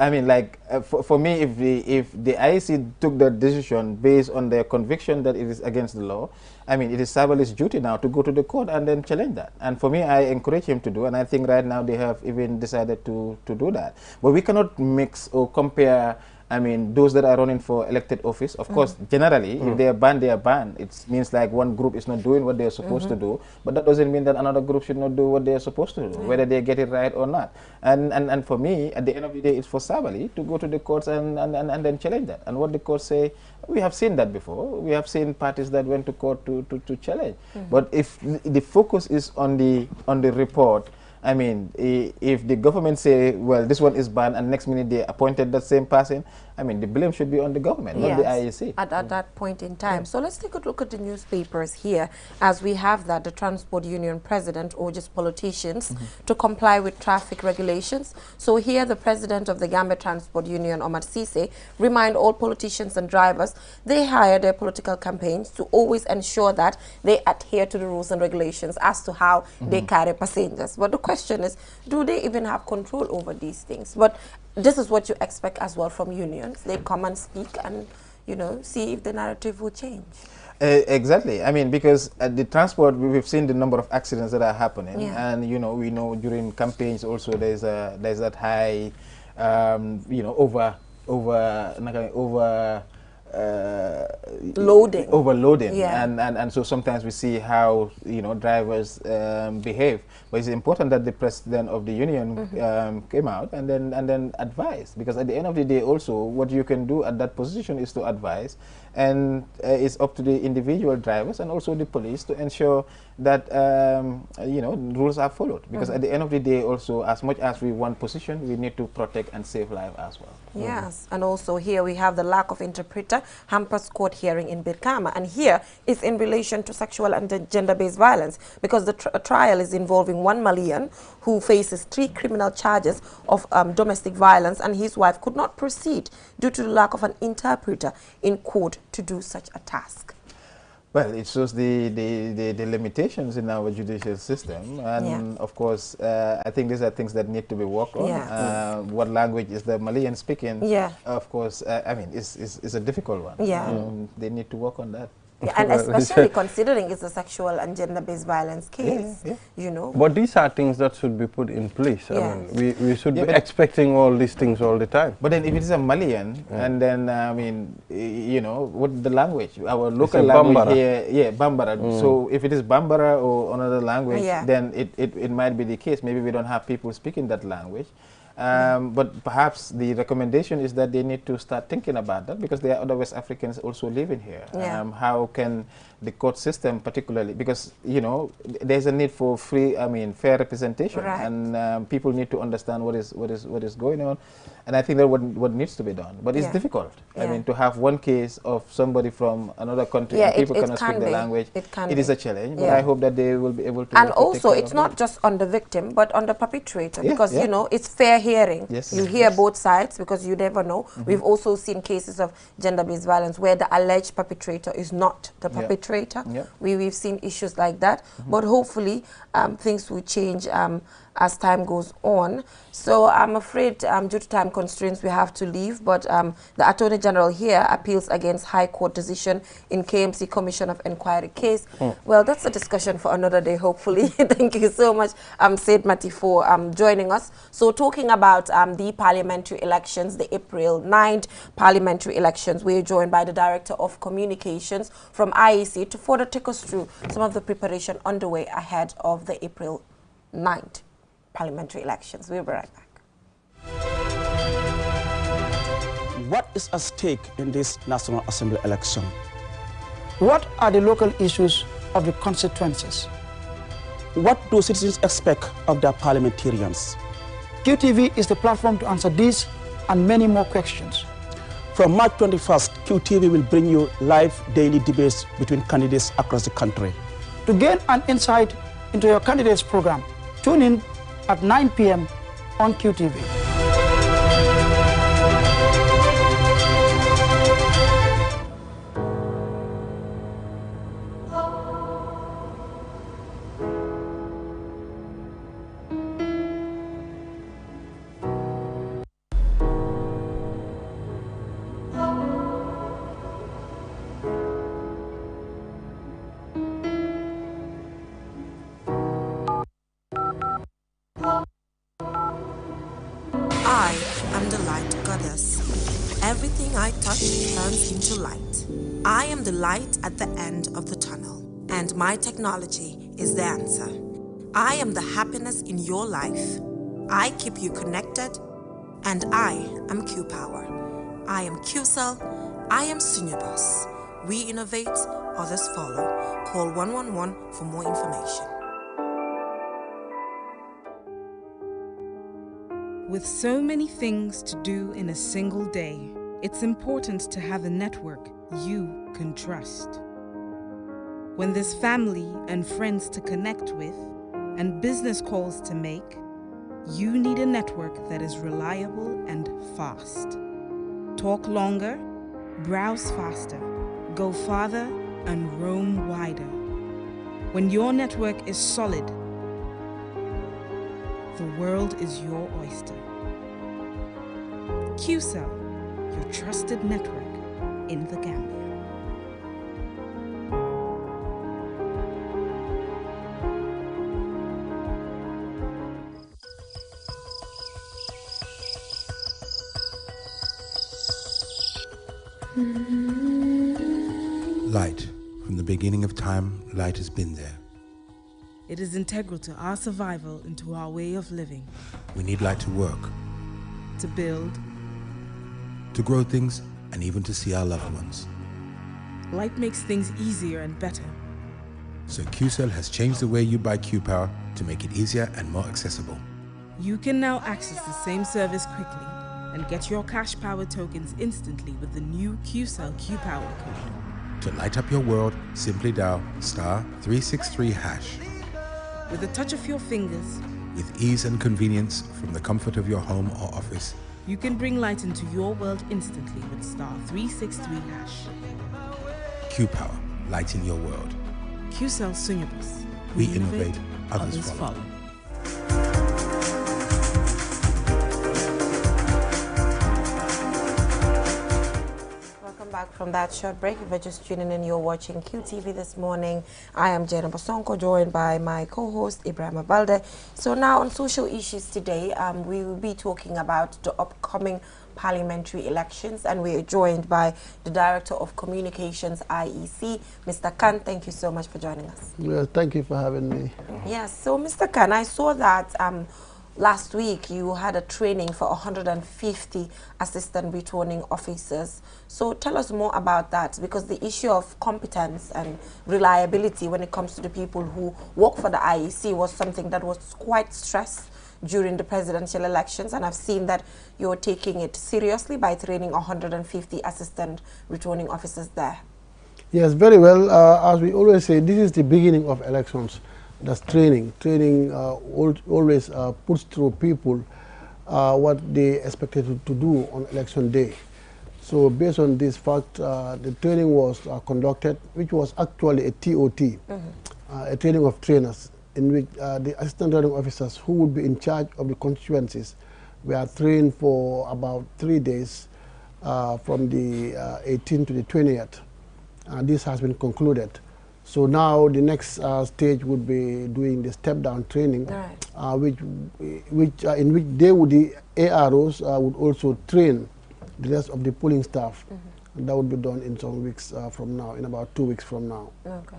I mean, like, for me, if the IEC took that decision based on their conviction that it is against the law, I mean, it is Sabale's duty now to go to the court and then challenge that. And for me, I encourage him to do, and I think right now they have even decided to do that. But we cannot mix or compare, I mean, those that are running for elected office. Of course, generally, if they are banned, they are banned. It means like one group is not doing what they are supposed to do, but that doesn't mean that another group should not do what they are supposed to do, whether they get it right or not. And for me, at the end of the day, it's for Sabale to go to the courts and then challenge that. And what the courts say, we have seen that before. We have seen parties that went to court to challenge. But if the focus is on the report, I mean, if the government say, well, this one is banned, and next minute they appointed that same person, I mean, the blame should be on the government, not the IEC. At that point in time. So let's take a look at the newspapers here, as we have that the Transport Union President urges politicians to comply with traffic regulations. So here, the President of the Gambia Transport Union, Omar Cisse, remind all politicians and drivers they hire their political campaigns to always ensure that they adhere to the rules and regulations as to how they carry passengers. But the question is, do they even have control over these things? But this is what you expect as well from unions. They come and speak and, you know, see if the narrative will change. Exactly. I mean, because at the transport, we've seen the number of accidents that are happening. And, you know, we know during campaigns also there's that high, you know, overloading, and so sometimes we see how, you know, drivers behave. But it's important that the president of the union came out and then advised, because at the end of the day also what you can do at that position is to advise, and it's up to the individual drivers and also the police to ensure that you know, rules are followed, because at the end of the day also, as much as we want position, we need to protect and save life as well. Yes, and also here we have the lack of interpreter hampers court hearing in Birkama, and here is in relation to sexual and gender-based violence, because the trial is involving one Malian who faces 3 criminal charges of domestic violence, and his wife could not proceed due to the lack of an interpreter in court to do such a task. Well, it shows the limitations in our judicial system, and of course, I think these are things that need to be worked on. What language is the Malian speaking? Of course, I mean, it's a difficult one. They need to work on that. And especially considering it's a sexual and gender-based violence case, you know. But these are things that should be put in place. I mean, we should be expecting all these things all the time. But then if it is a Malian, and then, I mean, you know, what the language? Our local language Bambara. here, Bambara. So if it is Bambara or another language, then it might be the case. Maybe we don't have people speaking that language. But perhaps the recommendation is that they need to start thinking about that, because there are other West Africans also living here. How can the court system particularly, because, you know, there's a need for fair representation, and people need to understand what is going on. And I think that what needs to be done. But it's difficult. I mean, to have one case of somebody from another country and people cannot speak the language, it is a challenge. But I hope that they will be able to. And also, it's not just on the victim, but on the perpetrator, because, you know, it's fair hearing. You hear both sides, because you never know. We've also seen cases of gender-based violence where the alleged perpetrator is not the perpetrator. We've seen issues like that. But hopefully, things will change as time goes on. So I'm afraid due to time constraints we have to leave, but the Attorney General here appeals against High Court decision in KMC Commission of Inquiry case. Well, that's a discussion for another day, hopefully. Thank you so much, Said Mati, for joining us. So talking about the parliamentary elections, the April 9th parliamentary elections, we're joined by the Director of Communications from IEC to further take us through some of the preparation underway ahead of the April 9th parliamentary elections. We'll be right back. What is at stake in this National Assembly election? What are the local issues of the constituencies? What do citizens expect of their parliamentarians? QTV is the platform to answer these and many more questions. From March 21st, QTV will bring you live daily debates between candidates across the country. To gain an insight into your candidate's program, tune in at 9 p.m. on QTV. I am the light goddess. Everything I touch turns into light. I am the light at the end of the tunnel, and my technology is the answer. I am the happiness in your life. I keep you connected, and I am Q-Power. I am Q-Cell. I am Sunyabus. We innovate, others follow. Call 111 for more information. With so many things to do in a single day, it's important to have a network you can trust. When there's family and friends to connect with and business calls to make, you need a network that is reliable and fast. Talk longer, browse faster, go farther, and roam wider. When your network is solid, the world is your oyster. QCell, your trusted network in the Gambia. Light. From the beginning of time, light has been there. It is integral to our survival and to our way of living. We need light to work, To build, to grow things, and even to see our loved ones. light makes things easier and better. So QCell has changed the way you buy Q-Power to make it easier and more accessible. You can now access the same service quickly and get your cash power tokens instantly with the new QCell Q-Power code. To light up your world, simply dial *363#. With a touch of your fingers, With ease and convenience from the comfort of your home or office, you can bring light into your world instantly with *363#. Q-Power, lighting your world. QCell Sunyabus. We innovate, others follow. Back from that short break. If you're just tuning in, you're watching QTV this morning. I am Jena Bosonko, joined by my co-host Ibrahim Balde. So now on social issues today, we will be talking about the upcoming parliamentary elections, and we are joined by the Director of Communications, IEC, Mr. Khan. Thank you so much for joining us. Well, thank you for having me. Yes, so Mr. Khan, I saw that last week you had a training for 150 assistant returning officers. So tell us more about that, because the issue of competence and reliability when it comes to the people who work for the IEC was something that was quite stressed during the presidential elections, and I've seen that you're taking it seriously by training 150 assistant returning officers there. Yes, very well. As we always say, this is the beginning of elections. That's training. Training always puts through people what they expected to do on election day. So based on this fact, the training was conducted, which was actually a TOT, a training of trainers. in which the assistant returning officers who would be in charge of the constituencies were trained for about 3 days from the 18th to the 20th. This has been concluded. So now the next stage would be doing the step-down training, in which the AROs would also train the rest of the polling staff. And that would be done in some weeks from now, in about 2 weeks from now. Okay.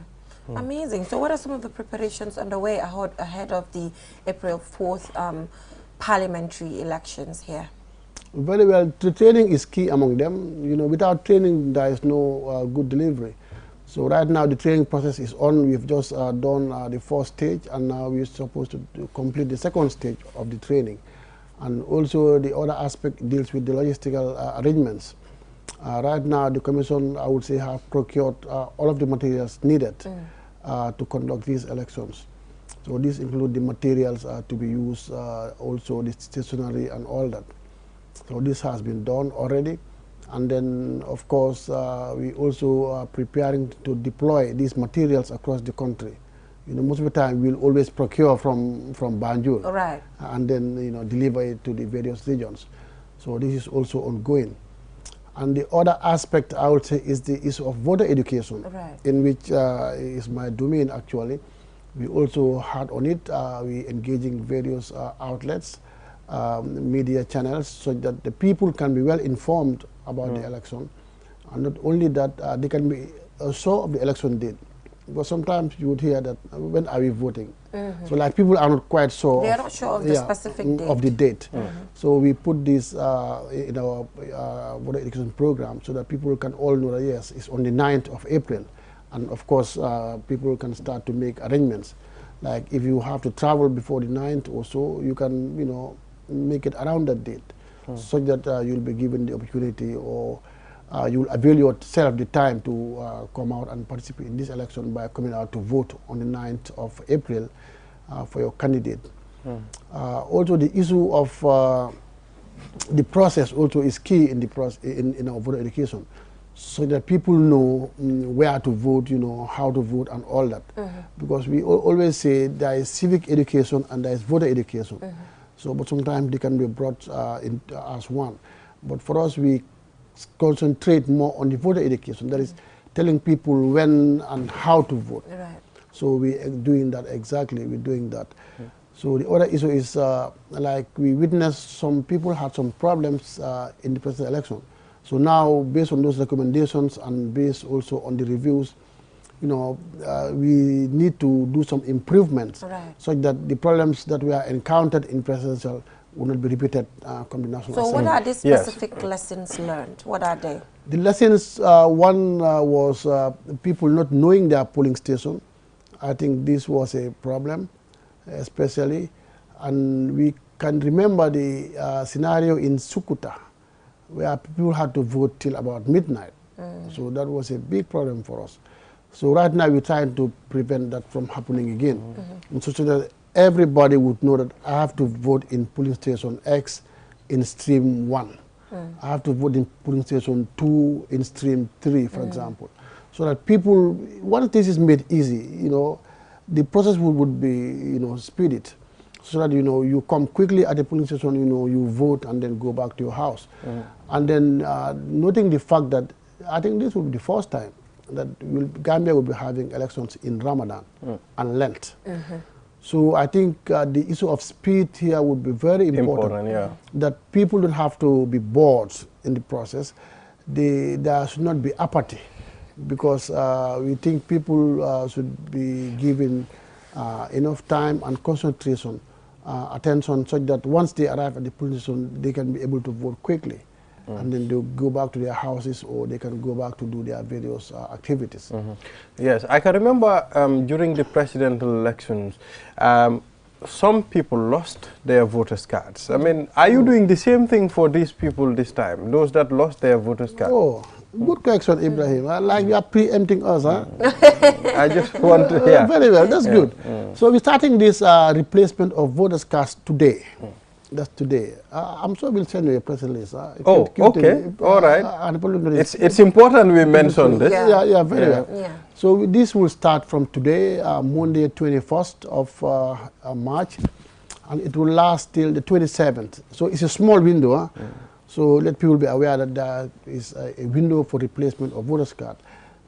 Amazing. So what are some of the preparations underway ahead of the April 4th parliamentary elections here? Very well. The training is key among them. You know, without training, there is no good delivery. So right now, the training process is on. We've just done the first stage, and now we're supposed to complete the second stage of the training. And also, the other aspect deals with the logistical arrangements. Right now, the Commission, I would say, have procured all of the materials needed to conduct these elections. So these include the materials to be used, also the stationery and all that. So this has been done already. And then, of course, we also are preparing to deploy these materials across the country. You know, most of the time we'll always procure from Banjul, and then deliver it to the various regions. So this is also ongoing. And the other aspect I would say is the issue of voter education, in which is my domain actually. We also had on it. We engaging various outlets, media channels, so that the people can be well informed about the election, and not only that, they can be sure of the election date. Because sometimes you would hear that, when are we voting? So like people are not quite sure. They are not sure of the specific date. Of the date. So we put this in our voter education program so that people can all know that yes, it's on the 9th of April. And of course, people can start to make arrangements. Like if you have to travel before the 9th or so, you can, make it around that date, so that you'll be given the opportunity, or you'll avail yourself the time to come out and participate in this election by coming out to vote on the 9th of April for your candidate. Also, the issue of the process also is key in the in our voter education, so that people know where to vote, how to vote and all that. Because we always say there is civic education and there is voter education. So, but sometimes they can be brought in as one. But for us, we concentrate more on the voter education. That is telling people when and how to vote. So we are doing that exactly. We're doing that. So the other issue is like we witnessed some people had some problems in the presidential election. So now, based on those recommendations and based also on the reviews, we need to do some improvements so that the problems that we are encountered in presidential will not be repeated come the National Assembly. So what are the specific lessons learned? What are they? The lessons, one was people not knowing their polling station. I think this was a problem, especially. And we can remember the scenario in Sukuta, where people had to vote till about midnight. So that was a big problem for us. So right now we're trying to prevent that from happening again. And so that everybody would know that I have to vote in polling station X in stream 1. I have to vote in polling station 2 in stream 3, for example. So that people, once this is made easy, the process would be, speeded. So that, you come quickly at the polling station, you vote and then go back to your house. And then noting the fact that I think this will be the first time that Gambia will be having elections in Ramadan and Lent. So I think the issue of speed here would be very important. That people don't have to be bored in the process. There should not be apathy, because we think people should be given enough time and concentration, attention, such that once they arrive at the polling station, they can be able to vote quickly. And then they'll go back to their houses, or they can go back to do their various activities. Yes, I can remember during the presidential elections, some people lost their voters' cards. I mean, are you doing the same thing for these people this time, those that lost their voters' cards? Oh, good question, Ibrahim. Like you are preempting us, huh? I just want to hear. Very well, that's good. So we're starting this replacement of voters' cards today. That's today. I'm sure we'll send you a press release. Okay. All right. It's important we mention this. Yeah, very well. So this will start from today, Monday 21st of March, and it will last till the 27th. So it's a small window. So let people be aware that there is a window for replacement of voters card.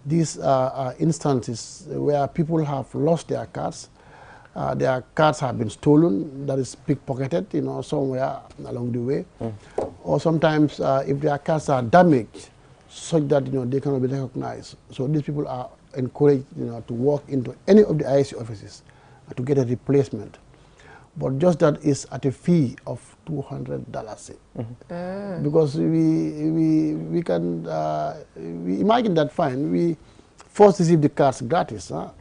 These are instances where people have lost their cards have been stolen, that is pickpocketed, you know, somewhere along the way. Or sometimes if their cards are damaged, such that, you know, they cannot be recognized. So these people are encouraged, you know, to walk into any of the IEC offices to get a replacement. But just that is at a fee of $200. Because we can we imagine that fine. We first receive the cards gratis to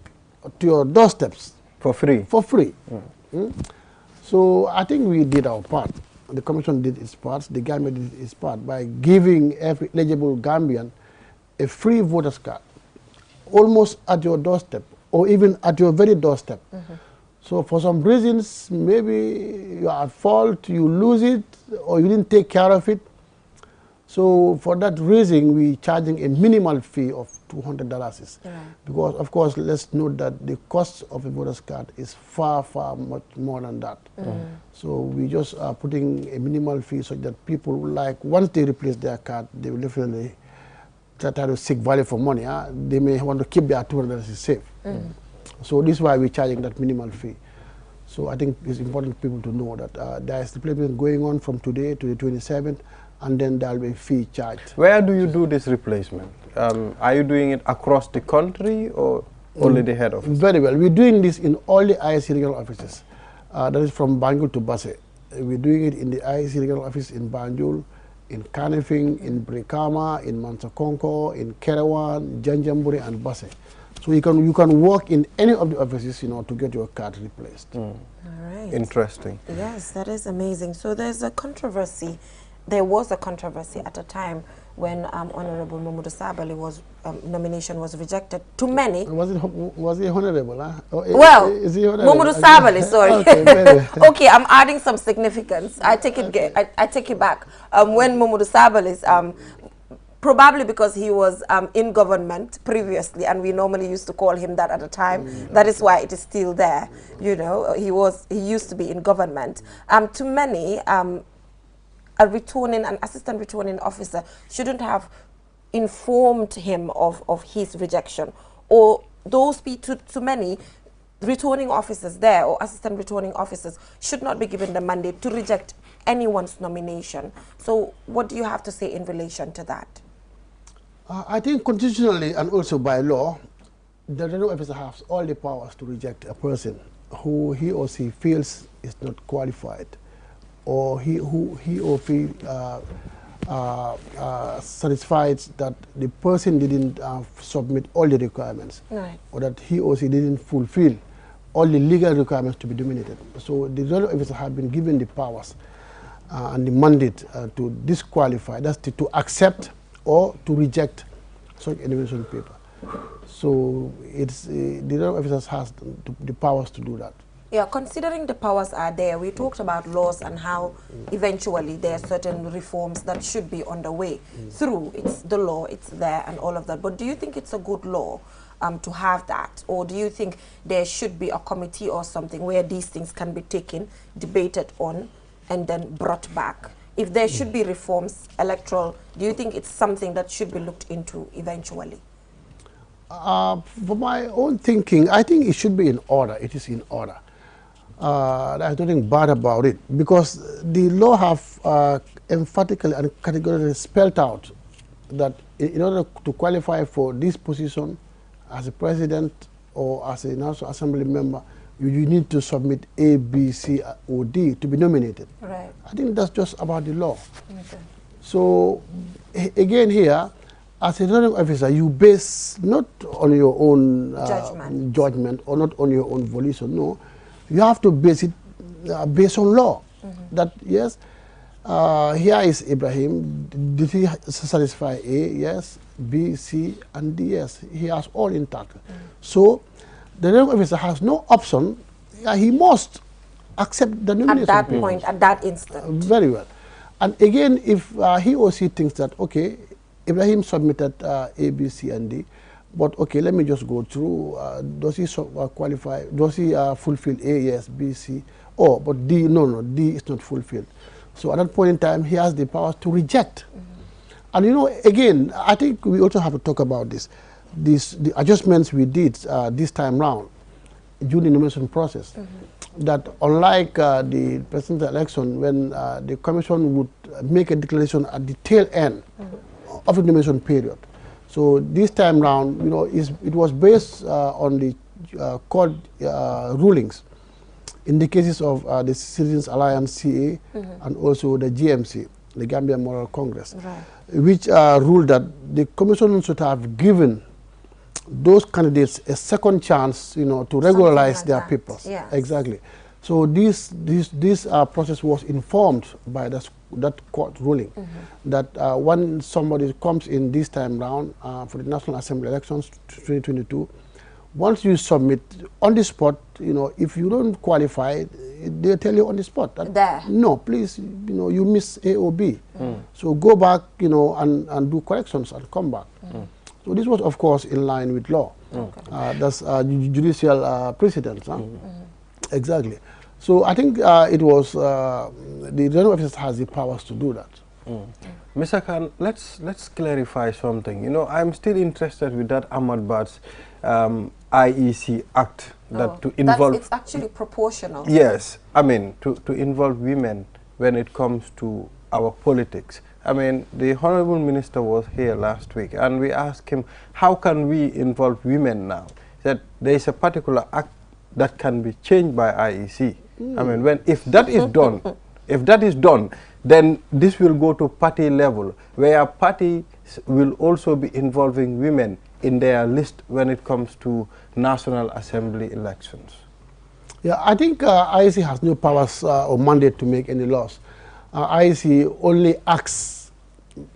your doorsteps for free. For free. So I think we did our part. The Commission did its part. The Gambia did its part by giving every eligible Gambian a free voters card, almost at your doorstep, or even at your very doorstep. So for some reasons, maybe you are at fault, you lose it, or you didn't take care of it. So for that reason, we're charging a minimal fee of $200. Because, of course, let's note that the cost of a voter's card is far, far much more than that. So we just are putting a minimal fee so that people, like, once they replace their card, they will definitely try to seek value for money. They may want to keep their $200 safe. So this is why we're charging that minimal fee. So I think it's important for people to know that there is replacement going on from today to the 27th, and then there will be a fee charged. Where do you do this replacement? Are you doing it across the country or only the head office? Very well. We're doing this in all the IEC regional offices. That is from Banjul to Basse. We're doing it in the IEC regional office in Banjul, in Kanifing, in Brikama, in Mansakonko, in Kerewan, Janjamburi, and Basse. So you can walk in any of the offices, you know, to get your card replaced. All right. Interesting. Yes, that is amazing. So there's a controversy. There was a controversy at a time when Honorable Mamadou Sabally was nomination was rejected. To many, was he honorable? Huh? Well, is he honorable? Mamadou Sabally, sorry. Okay, I'm adding some significance. I take it. I take it back. When Mamadou Sabally probably because he was in government previously, and we normally used to call him that at the time. That is why it is still there. You know, he used to be in government. To many, an assistant returning officer shouldn't have informed him of his rejection, or those to many returning officers there or assistant returning officers should not be given the mandate to reject anyone's nomination. So what do you have to say in relation to that? I think constitutionally and also by law, the returning officer has all the powers to reject a person who he or she feels is not qualified, or he or she satisfied that the person didn't submit all the requirements, or that he or she didn't fulfill all the legal requirements to be nominated. So the returning officer have been given the powers and the mandate to disqualify, that's to accept or to reject such a nomination paper. So it's the returning officers has the powers to do that. Yeah, considering the powers are there, we talked about laws and how eventually there are certain reforms that should be on the way through. It's the law, it's there and all of that. But do you think it's a good law to have that? Or do you think there should be a committee or something where these things can be taken, debated on, and then brought back? If there should be reforms, electoral, do you think it's something that should be looked into eventually? For my own thinking, I think it should be in order. It is in order. There's nothing bad about it, because the law have emphatically and categorically spelled out that in order to qualify for this position as a president or as a National Assembly member, you need to submit A, B, C, or D to be nominated. Right. I think that's just about the law. Okay. So again here, as a returning officer, you base not on your own judgment or not on your own volition. No, you have to base it based on law. That yes, here is Ibrahim. Did he satisfy A? Yes. B, C, and D? Yes. He has all intact. So the returning officer has no option. He must accept the nomination. At that point, at that instant. Very well. And again, if he or she thinks that, okay, Ibrahim submitted A, B, C, and D, But okay, let me just go through. Does he qualify? Does he fulfill A? Yes. B, C. Oh, but D, no, D is not fulfilled. So at that point in time, he has the power to reject. And you know, again, I think we also have to talk about this. The adjustments we did this time round during the nomination process, that unlike the presidential election, when the commission would make a declaration at the tail end of the nomination period. So this time round, you know, it was based on the court rulings in the cases of the Citizens Alliance CA and also the GMC, the Gambia Moral Congress, which ruled that the commission should have given those candidates a second chance, you know, to regularize their papers. Yes. Exactly. So this process was informed by that court ruling that when somebody comes in this time round for the National Assembly elections 2022, once you submit on the spot, you know, if you don't qualify, they tell you on the spot that no, please, you know, you miss A or B. So go back, you know, and do corrections and come back. So this was, of course, in line with law. That's judicial precedence. Exactly. So I think it was the returning officer has the powers to do that. Mr. Khan, let's clarify something. You know, I'm still interested with that Ahmad Bad's IEC Act that to involve. It's actually proportional. Yes, I mean to involve women when it comes to our politics. I mean, the Honorable Minister was here last week, and we asked him, how can we involve women now? That there is a particular act that can be changed by IEC. I mean, if that is done, then this will go to party level, where parties will also be involving women in their list when it comes to National Assembly elections. Yeah, I think IEC has no powers or mandate to make any laws. IEC only acts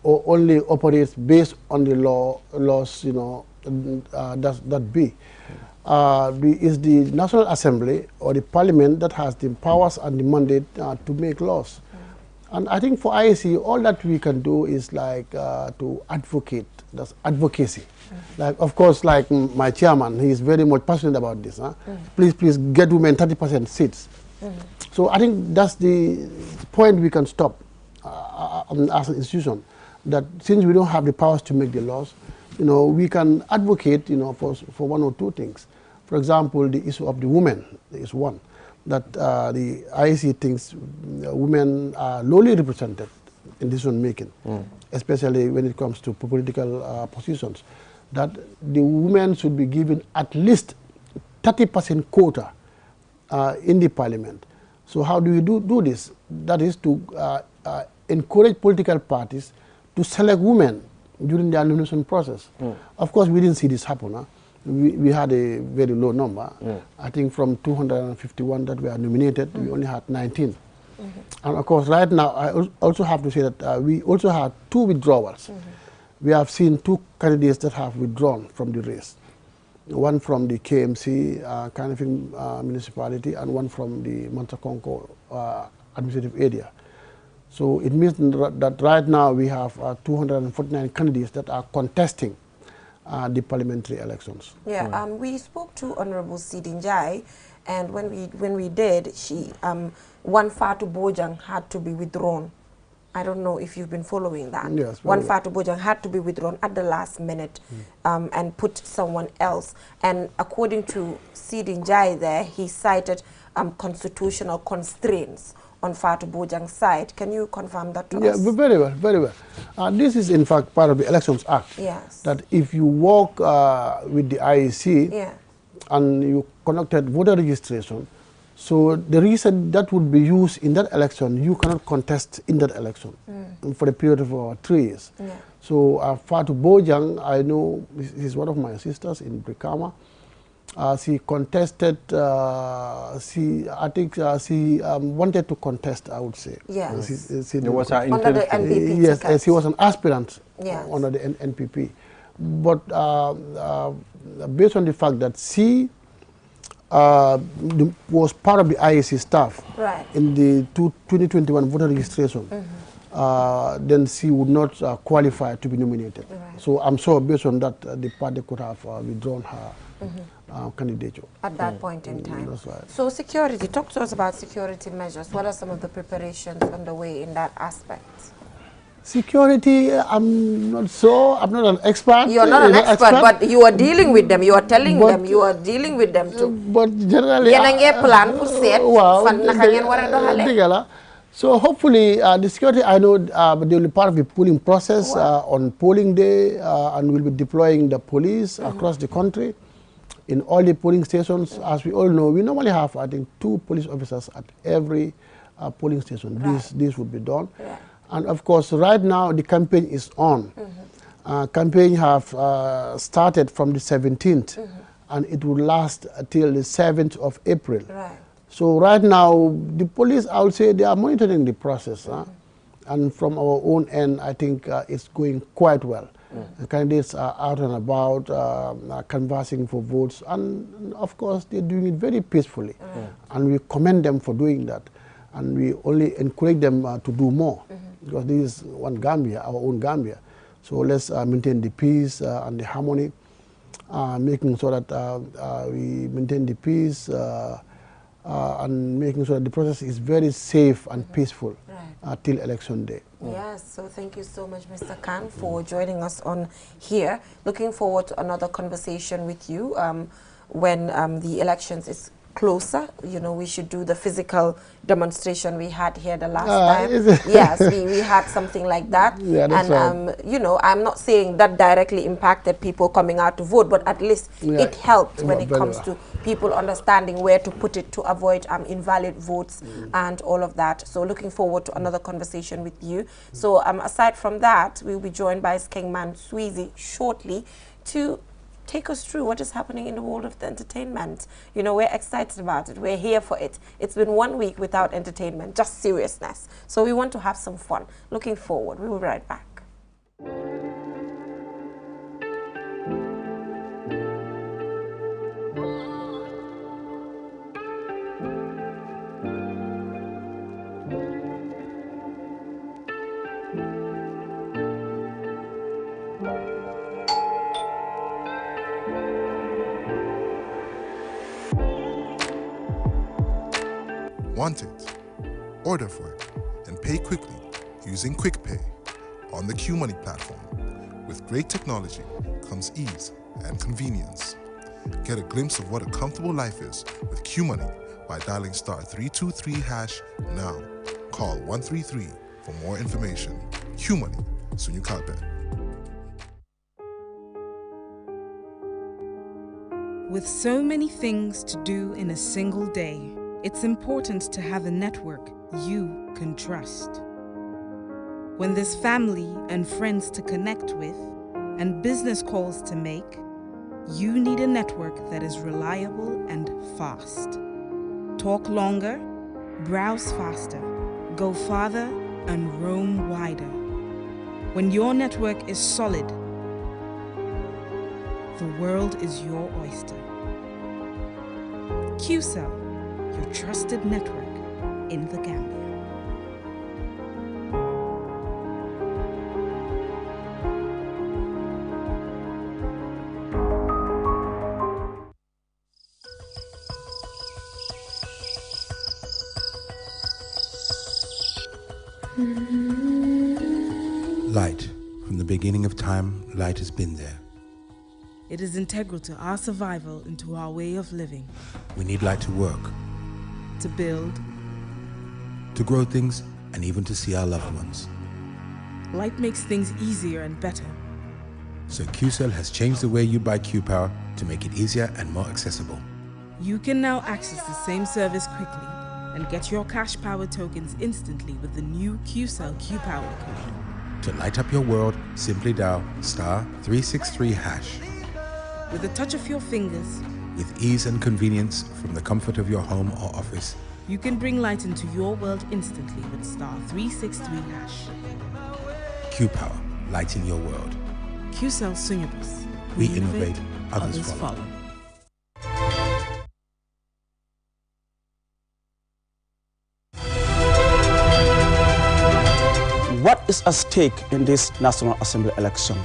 or only operates based on the laws, you know, that be. It's the National Assembly or the Parliament that has the powers and the mandate to make laws. And I think for IEC, all that we can do is like to advocate. That's advocacy. Like, of course, like my chairman, he is very much passionate about this. Please get women 30% seats. So I think that's the point we can stop as an institution. That since we don't have the powers to make the laws, you know, we can advocate, you know, for one or two things. For example, the issue of the women is one. That the IEC thinks women are lowly represented in decision making, especially when it comes to political positions. That the women should be given at least 30% quota in the parliament. So how do we do this? That is to encourage political parties to select women during the nomination process. Of course, we didn't see this happen. We had a very low number. I think from 251 that were nominated, we only had 19. And of course, right now, I also have to say that we also had 2 withdrawals. We have seen 2 candidates that have withdrawn from the race. One from the KMC, Kanifing municipality, and one from the Mansakonko administrative area. So it means that right now we have 249 candidates that are contesting the parliamentary elections. Yeah, we spoke to Honorable Sidin Jai, and when we did, she one Fatu Bojang had to be withdrawn. I don't know if you've been following that. Yes, one Fatu Bojang had to be withdrawn at the last minute and put someone else. And according to Sidin Jai there, he cited constitutional constraints on Fatu Bojang's side. Can you confirm that to us? Yeah, very well, very well. This is in fact part of the Elections Act. Yes. That if you work with the IEC and you conducted voter registration, so the reason that would be used in that election, you cannot contest in that election for a period of 3 years. Yeah. So Fatu Bojang, I know he's one of my sisters in Brikama. She contested, I think she wanted to contest, I would say. Yes. It was her intention. Under the NPP Yes, ticket. she was an aspirant Yes. under the NPP. But based on the fact that she was part of the IEC staff in the 2021 voter registration, then she would not qualify to be nominated. Right. So I'm sure based on that, the party could have withdrawn her candidature. At that point in time. That's right. So security, talk to us about security measures. What are some of the preparations underway in that aspect? Security, I'm not an expert. You're not an expert, but you are dealing with them. You are telling them. You are dealing with them too. But generally, plan for set. So hopefully, the security, I know they will be part of the polling process on polling day, and we'll be deploying the police across the country in all the polling stations. As we all know, we normally have, I think, 2 police officers at every polling station. Right. This would be done. Yeah. And of course, right now, the campaign is on. Campaign have started from the 17th, and it will last till the 7th of April. Right. So right now, the police, I would say, they are monitoring the process. And from our own end, I think it's going quite well. The candidates are out and about, canvassing for votes. And of course, they're doing it very peacefully. And we commend them for doing that. And we only encourage them to do more. Because this is one Gambia, our own Gambia. So let's maintain the peace and the harmony, making sure that we maintain the peace and making sure that the process is very safe and peaceful till election day. Yes, so thank you so much, Mr. Khan, for joining us on here. Looking forward to another conversation with you when the elections is closer. You know, we should do the physical demonstration we had here the last time. Yes, we had something like that. Yeah, that's and you know, I'm not saying that directly impacted people coming out to vote, but at least it helped when it comes to people understanding where to put it to avoid invalid votes and all of that. So looking forward to another conversation with you. So aside from that, we'll be joined by Skengman Sweezy shortly to take us through what is happening in the world of the entertainment. You know, we're excited about it. We're here for it. It's been 1 week without entertainment, just seriousness. So we want to have some fun. Looking forward. We will be right back. Want it? Order for it and pay quickly using QuickPay on the QMoney platform. With great technology comes ease and convenience. Get a glimpse of what a comfortable life is with QMoney by dialing *323# now. Call 133 for more information. QMoney, Sunyu Kalpe. With so many things to do in a single day, it's important to have a network you can trust. When there's family and friends to connect with and business calls to make, you need a network that is reliable and fast. Talk longer, browse faster, go farther, and roam wider. When your network is solid, the world is your oyster. QCell, your trusted network in the Gambia. Light. From the beginning of time, light has been there. It is integral to our survival and to our way of living. We need light to work, to build, to grow things, and even to see our loved ones. Light makes things easier and better. So QCell has changed the way you buy Q-Power to make it easier and more accessible. You can now access the same service quickly and get your cash power tokens instantly with the new QCell Q-Power code. To light up your world, simply dial *363#. With a touch of your fingers, with ease and convenience from the comfort of your home or office, you can bring light into your world instantly with *363#. Q-Power, lighting your world. QCell Sunyabus. We innovate, others follow. is at stake in this National Assembly election?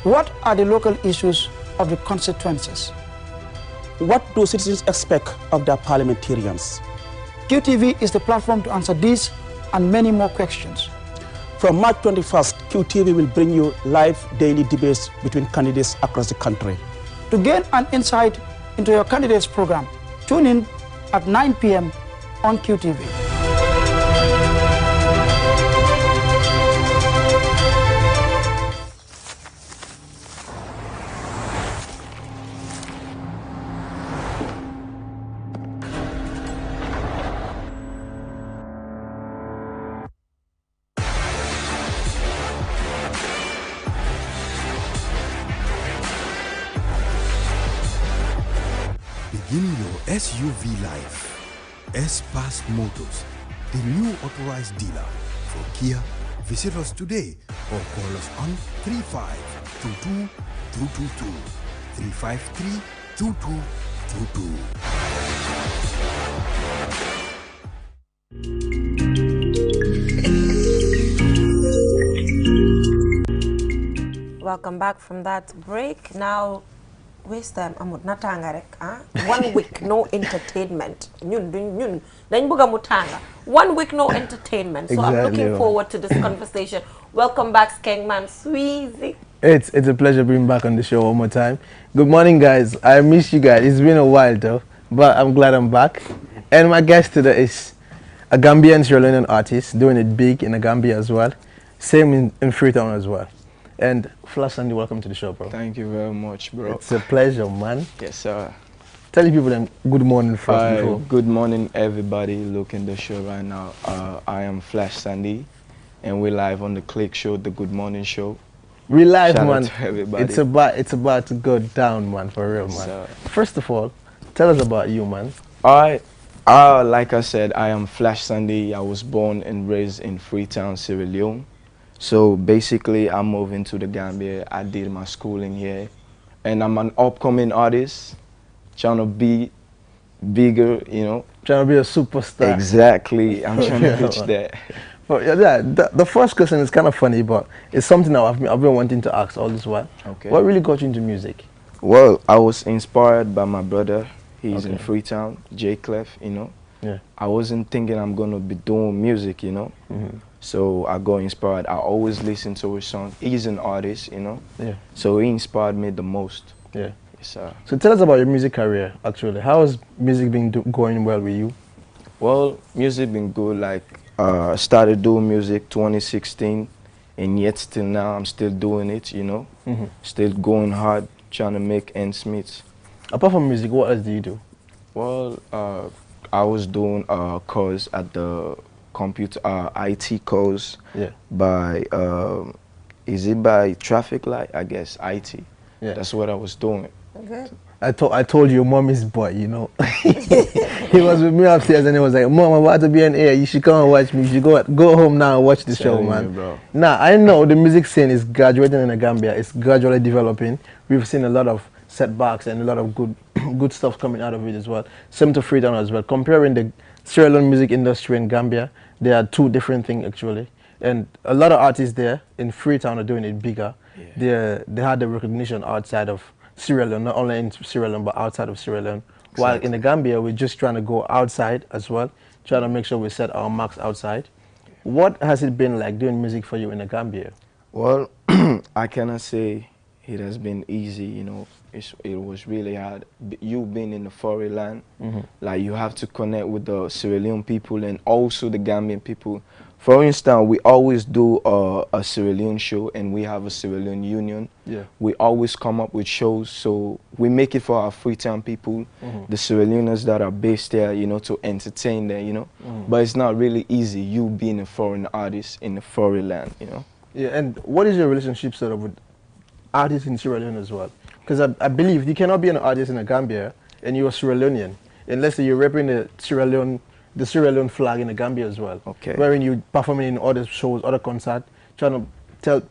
What are the local issues of the constituencies? What do citizens expect of their parliamentarians? QTV is the platform to answer these and many more questions. From March 21st, QTV will bring you live daily debates between candidates across the country. To gain an insight into your candidates program, tune in at 9 p.m. on QTV. Begin your SUV life. S-Pass Motors, the new authorized dealer for Kia. Visit us today or call us on 3522-222, 35222. Welcome back from that break. Now, waste time amut natanga rek 1 week no entertainment. Ñun dañ bëgg mu tanga. 1 week no entertainment. So exactly. I'm looking forward to this conversation. Welcome back, Skengman Sweezy. It's a pleasure being back on the show one more time. Good morning, guys. I miss you guys. It's been a while though, but I'm glad I'm back. And my guest today is a Gambian Sierra Leonean artist doing it big in the Gambia as well. Same in Freetown as well. And Flash Sandy, welcome to the show, bro. Thank you very much, bro. It's a pleasure, man. Yes, sir. Tell the people then good morning first. Good morning, everybody looking the show right now. I am Flash Sandy, and we're live on the Click Show, the Good Morning Show. We live, Shout man. out to everybody. It's about to go down, man, for real, man. Sir. First of all, tell us about you, man. Like I said, I am Flash Sandy. I was born and raised in Freetown, Sierra Leone. So basically, I'm moving to the Gambia. I did my schooling here, and I'm an upcoming artist, trying to be bigger, you know. Trying to be a superstar. Exactly, I'm trying to reach that. But yeah, the first question is kind of funny, but it's something that I've been wanting to ask all this while. Okay. What really got you into music? Well, I was inspired by my brother. He's in Freetown, J Clef, you know. Yeah. I wasn't thinking I'm gonna be doing music, you know. So I got inspired. I always listen to his song. He's an artist, you know. Yeah. So he inspired me the most. Yeah. Yes, sir. So tell us about your music career, actually. How has music been going well with you? Well, music been good. Like, started doing music 2016, and yet still now I'm still doing it, you know. Still going hard, trying to make ends meet. Apart from music, what else do you do? Well, I was doing a course at the computer IT course by is it by traffic light? I guess IT. Yeah. That's what I was doing. Okay. I told you, mommy's boy, you know. He was with me upstairs and he was like, Mom, I'm about to be on air. You should come and watch me. You should go home now and watch the show, man. Bro. Now, I know the music scene is graduating in the Gambia. It's gradually developing. We've seen a lot of setbacks and a lot of good stuff coming out of it as well. Same to Freetown as well. Comparing the Sierra Leone music industry in Gambia, they are two different things actually. And a lot of artists there in Freetown are doing it bigger. Yeah. They had the recognition outside of Sierra Leone, not only in Sierra Leone, but outside of Sierra Leone. Exactly. While in the Gambia, we're just trying to go outside as well, trying to make sure we set our marks outside. What has it been like doing music for you in the Gambia? Well, I cannot say it has been easy, you know. It was really hard. You being in the foreign land, like you have to connect with the Sierra Leone people and also the Gambian people. For instance, we always do a Sierra Leone show and we have a Sierra Leone union. Yeah. We always come up with shows, so we make it for our Freetown people, the Sierra Leoneans that are based there, you know, to entertain there, you know. But it's not really easy, you being a foreign artist in a foreign land, you know. Yeah, and what is your relationship sort of with artists in Sierra Leone as well? Because I believe you cannot be an artist in the Gambia and you're Sierra Leonean, unless you're representing the Sierra Leone flag in the Gambia as well. Okay. Wherein you performing in other shows, other concerts, trying to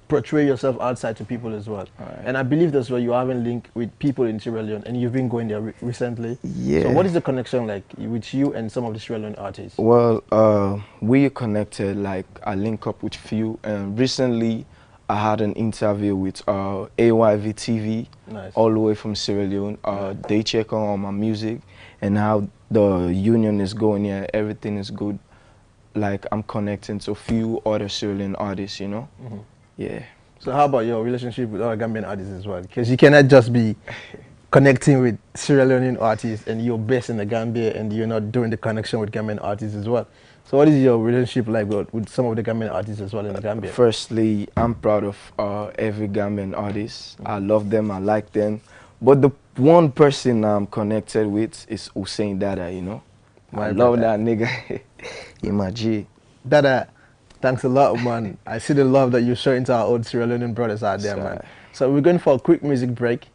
portray yourself outside to people as well. And I believe that's where you haven't linked with people in Sierra Leone, and you've been going there recently. Yeah. So what is the connection like with you and some of the Sierra Leone artists? Well, we connected, like I link up with few, and recently I had an interview with AYV TV, all the way from Sierra Leone. They check on all my music and how the union is going here. Everything is good. Like I'm connecting to a few other Sierra Leone artists, you know. Yeah. So how about your relationship with other Gambian artists as well? Because you cannot just be connecting with Sierra Leonean artists and you're based in the Gambia and you're not doing the connection with Gambian artists as well. So what is your relationship like with some of the Gambian artists as well in the Gambia? Firstly, I'm proud of every Gambian artist. I love them, I like them. But the one person I'm connected with is Hussein Dada, you know. I love that nigga. He my G. Dada, thanks a lot, man. I see the love that you're showing to our old Sierra Leonean brothers out there, man. So we're going for a quick music break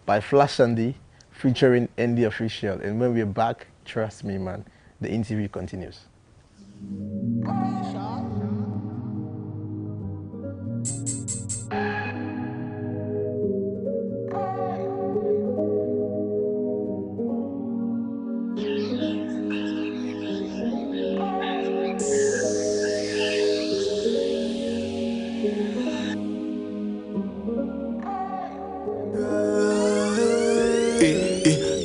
by Flash Sandy featuring Andy Official. And when we're back, trust me, man, the interview continues.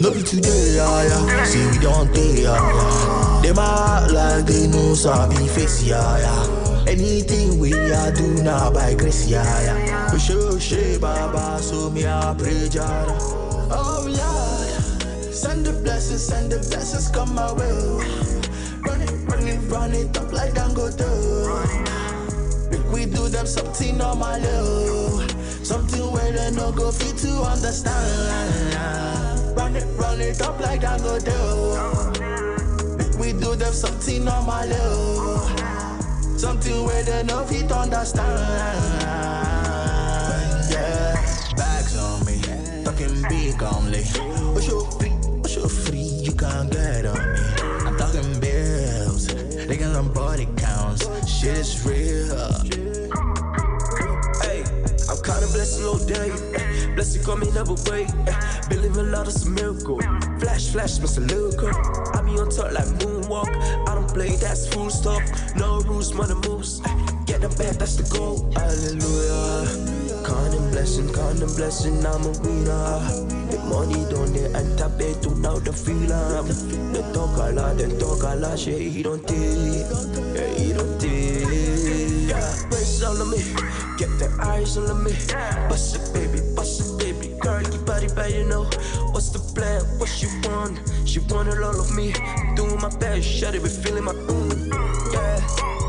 No be today, yeah. See we don't take, yeah. Them act like they know sabi face, yeah. Anything we do now by grace, yeah. We show Baba, so me a pray, Jara. Oh Lord, send the blessings come my way. Run it up like Dangote. If we do them something on my low, something where they no go fit to understand. Run it up like Dangote. We do them something on my low, something where they no fit understand. Yeah, bags on me, talking big only. What's your free? You can't get on me. I'm talking bills, they got on body counts. Shit is real. I'm kinda blessed, slow day. Blessing coming every way. Believe a lot of some miracle. Flash, Mr. Lyrical. I be on top like moonwalk. I don't play, that's full stop. No rules, money moves. Get the bag, that's the goal. Hallelujah. Counting blessing, I'm a winner. The money don't they enter bed to now the feeling. They talk a lot, shit, he don't take. Yeah, he don't take. Yeah, praise all of me. Get the eyes on me. Bust it, baby. Girl, you body bad, you know. What's the plan? What she want? She wanted all of me. I'm doing my best, shut it, be feeling my own. Yeah.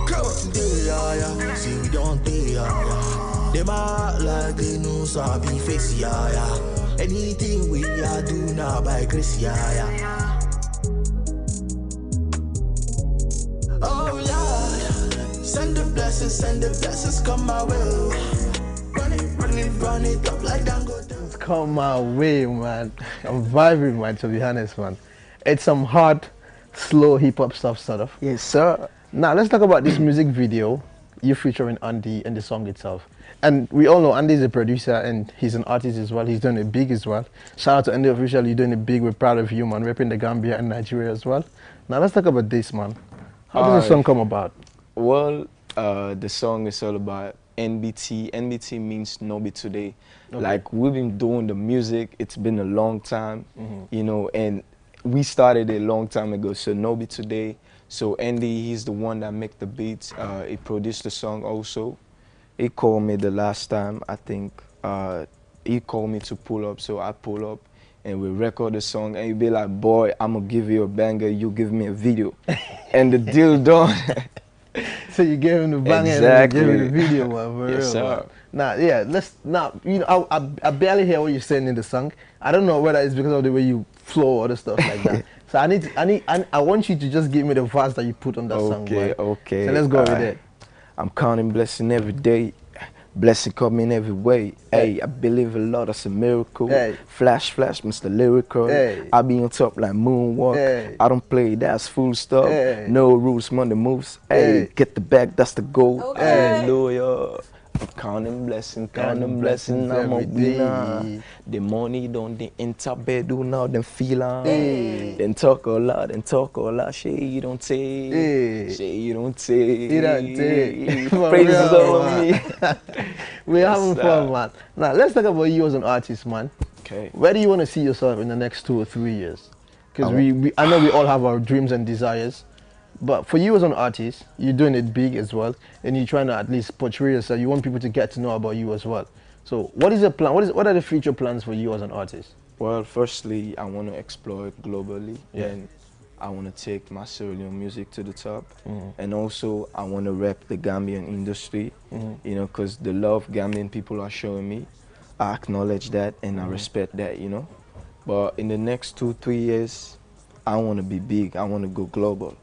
Come on. Today, yeah. See, we don't take, yeah. Them act like they know sabi face, yeah. Anything we do now by grace, yeah. Oh, Lord, send the blessings come my way. Run it up like Dangote. It's come my way, man. I'm vibing, man, to be honest, man. It's some hard, slow hip-hop stuff, sort of. Yes, sir. Now, let's talk about this music video you featuring Andy and the song itself. And we all know Andy's a producer and he's an artist as well. He's doing it big as well. Shout out to Andy Official, you're doing it big. We're proud of you, man. Repping the Gambia and Nigeria as well. Now, let's talk about this, man. How does the song come about? Well, the song is all about NBT. NBT means No Be Today. Okay. Like, we've been doing the music, it's been a long time, you know, and we started a long time ago, so No Be Today. So Andy, he's the one that make the beats. He produced the song also. He called me the last time, I think. He called me to pull up, so I pull up and we record the song, and he be like, boy, I'm gonna give you a banger, you give me a video. And the deal done. So you gave him the banger exactly. and you gave him the video, man, for yes, real, sir. man. Now, yeah, you know, I barely hear what you're saying in the song. I don't know whether it's because of the way you flow or other stuff like that. So I want you to just give me the verse that you put on that song, man. Okay. So let's go with it. I'm counting blessing every day. Blessing coming every way. Hey, I believe a lot of some miracle. Hey. Flash, Mr. Lyrical. Hey. I be on top like moonwalk. Hey. I don't play, that's full stop. Hey. No rules, money moves. Hey, get the bag, that's the goal. Okay. Hallelujah. Count them blessing, I'm a winner. The money don't the enter bedroom now, them feel on. Then talk a lot, shit you don't take. Shit you don't take. Praises over me. We're having fun, man. Now, let's talk about you as an artist, man. Okay. Where do you want to see yourself in the next 2 or 3 years? Because I know we all have our dreams and desires. But for you as an artist, you're doing it big as well, and you're trying to at least portray yourself. You want people to get to know about you as well. So what is your plan? What are the future plans for you as an artist? Well, firstly, I want to explore it globally, and I want to take my Sierra Leone music to the top. And also, I want to rep the Gambian industry, you know, because the love Gambian people are showing me, I acknowledge that and I respect that, you know. But in the next 2-3 years, I want to be big. I want to go global.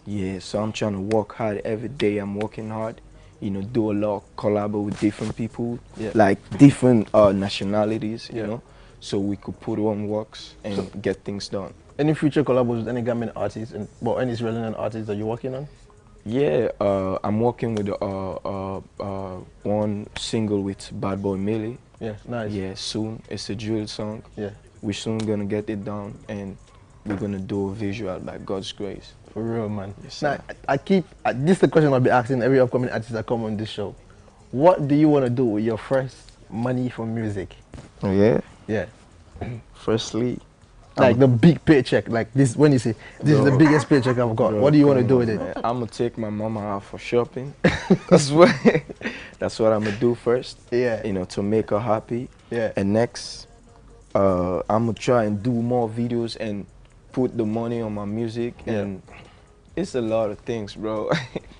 Yeah, so I'm trying to work hard every day. I'm working hard, you know, do a lot of collab with different people, like different nationalities, you know, so we could put on works and get things done. Any future collabs with any Gambian artists and any Sierra Leonean artists that you're working on? Yeah, I'm working with one single with Bad Boy Millie. Yeah, nice. Yeah, soon. It's a drill song. Yeah. We're soon gonna get it done and we're gonna do a visual by God's grace. For real, man. Yes, now, this is the question I'll be asking every upcoming artist that come on this show. What do you want to do with your first money from music? Oh, yeah? Yeah. Firstly, like the big paycheck, like this, when you say, this is the biggest paycheck I've got, what do you want to do with it? I'm gonna take my mama out for shopping. That's what I'm gonna do first. Yeah. You know, to make her happy. Yeah. And next, I'm gonna try and do more videos and put the money on my music, and it's a lot of things, bro.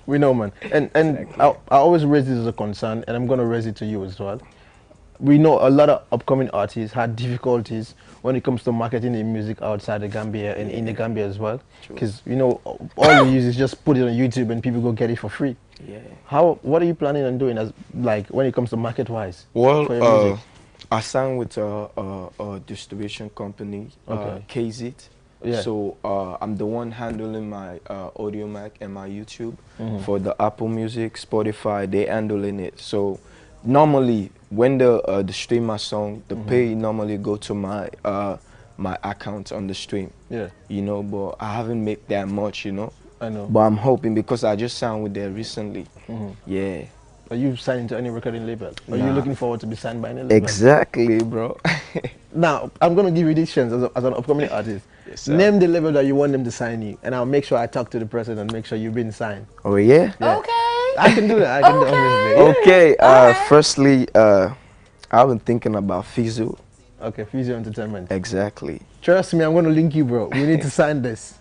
We know, man. And exactly. I always raise this as a concern, and I'm gonna raise it to you as well. We know a lot of upcoming artists had difficulties when it comes to marketing their music outside the Gambia and in the Gambia as well. Because, you know, all we use is just put it on YouTube and people go get it for free. Yeah. What are you planning on doing as, like, when it comes to market-wise? Well, I signed with a distribution company, KZ. Yeah. So I'm the one handling my Audio Mac and my YouTube. For the Apple Music, Spotify, they handling it. So normally when the stream my song, the pay normally go to my my account on the stream. Yeah. You know, but I haven't made that much, you know. I know. But I'm hoping because I just signed with them recently. Yeah. Are you signed to any recording label? Are you looking forward to be signed by any label? Exactly, bro. Now, I'm going to give you this chance as an upcoming artist. Yes, sir. Name the label that you want them to sign you, and I'll make sure I talk to the president and make sure you've been signed. Oh, yeah? Okay. I can do that. I can do it. Okay, firstly, I've been thinking about Fizu. Okay, Fizu Entertainment. Exactly. Trust me, I'm going to link you, bro. We need to sign this.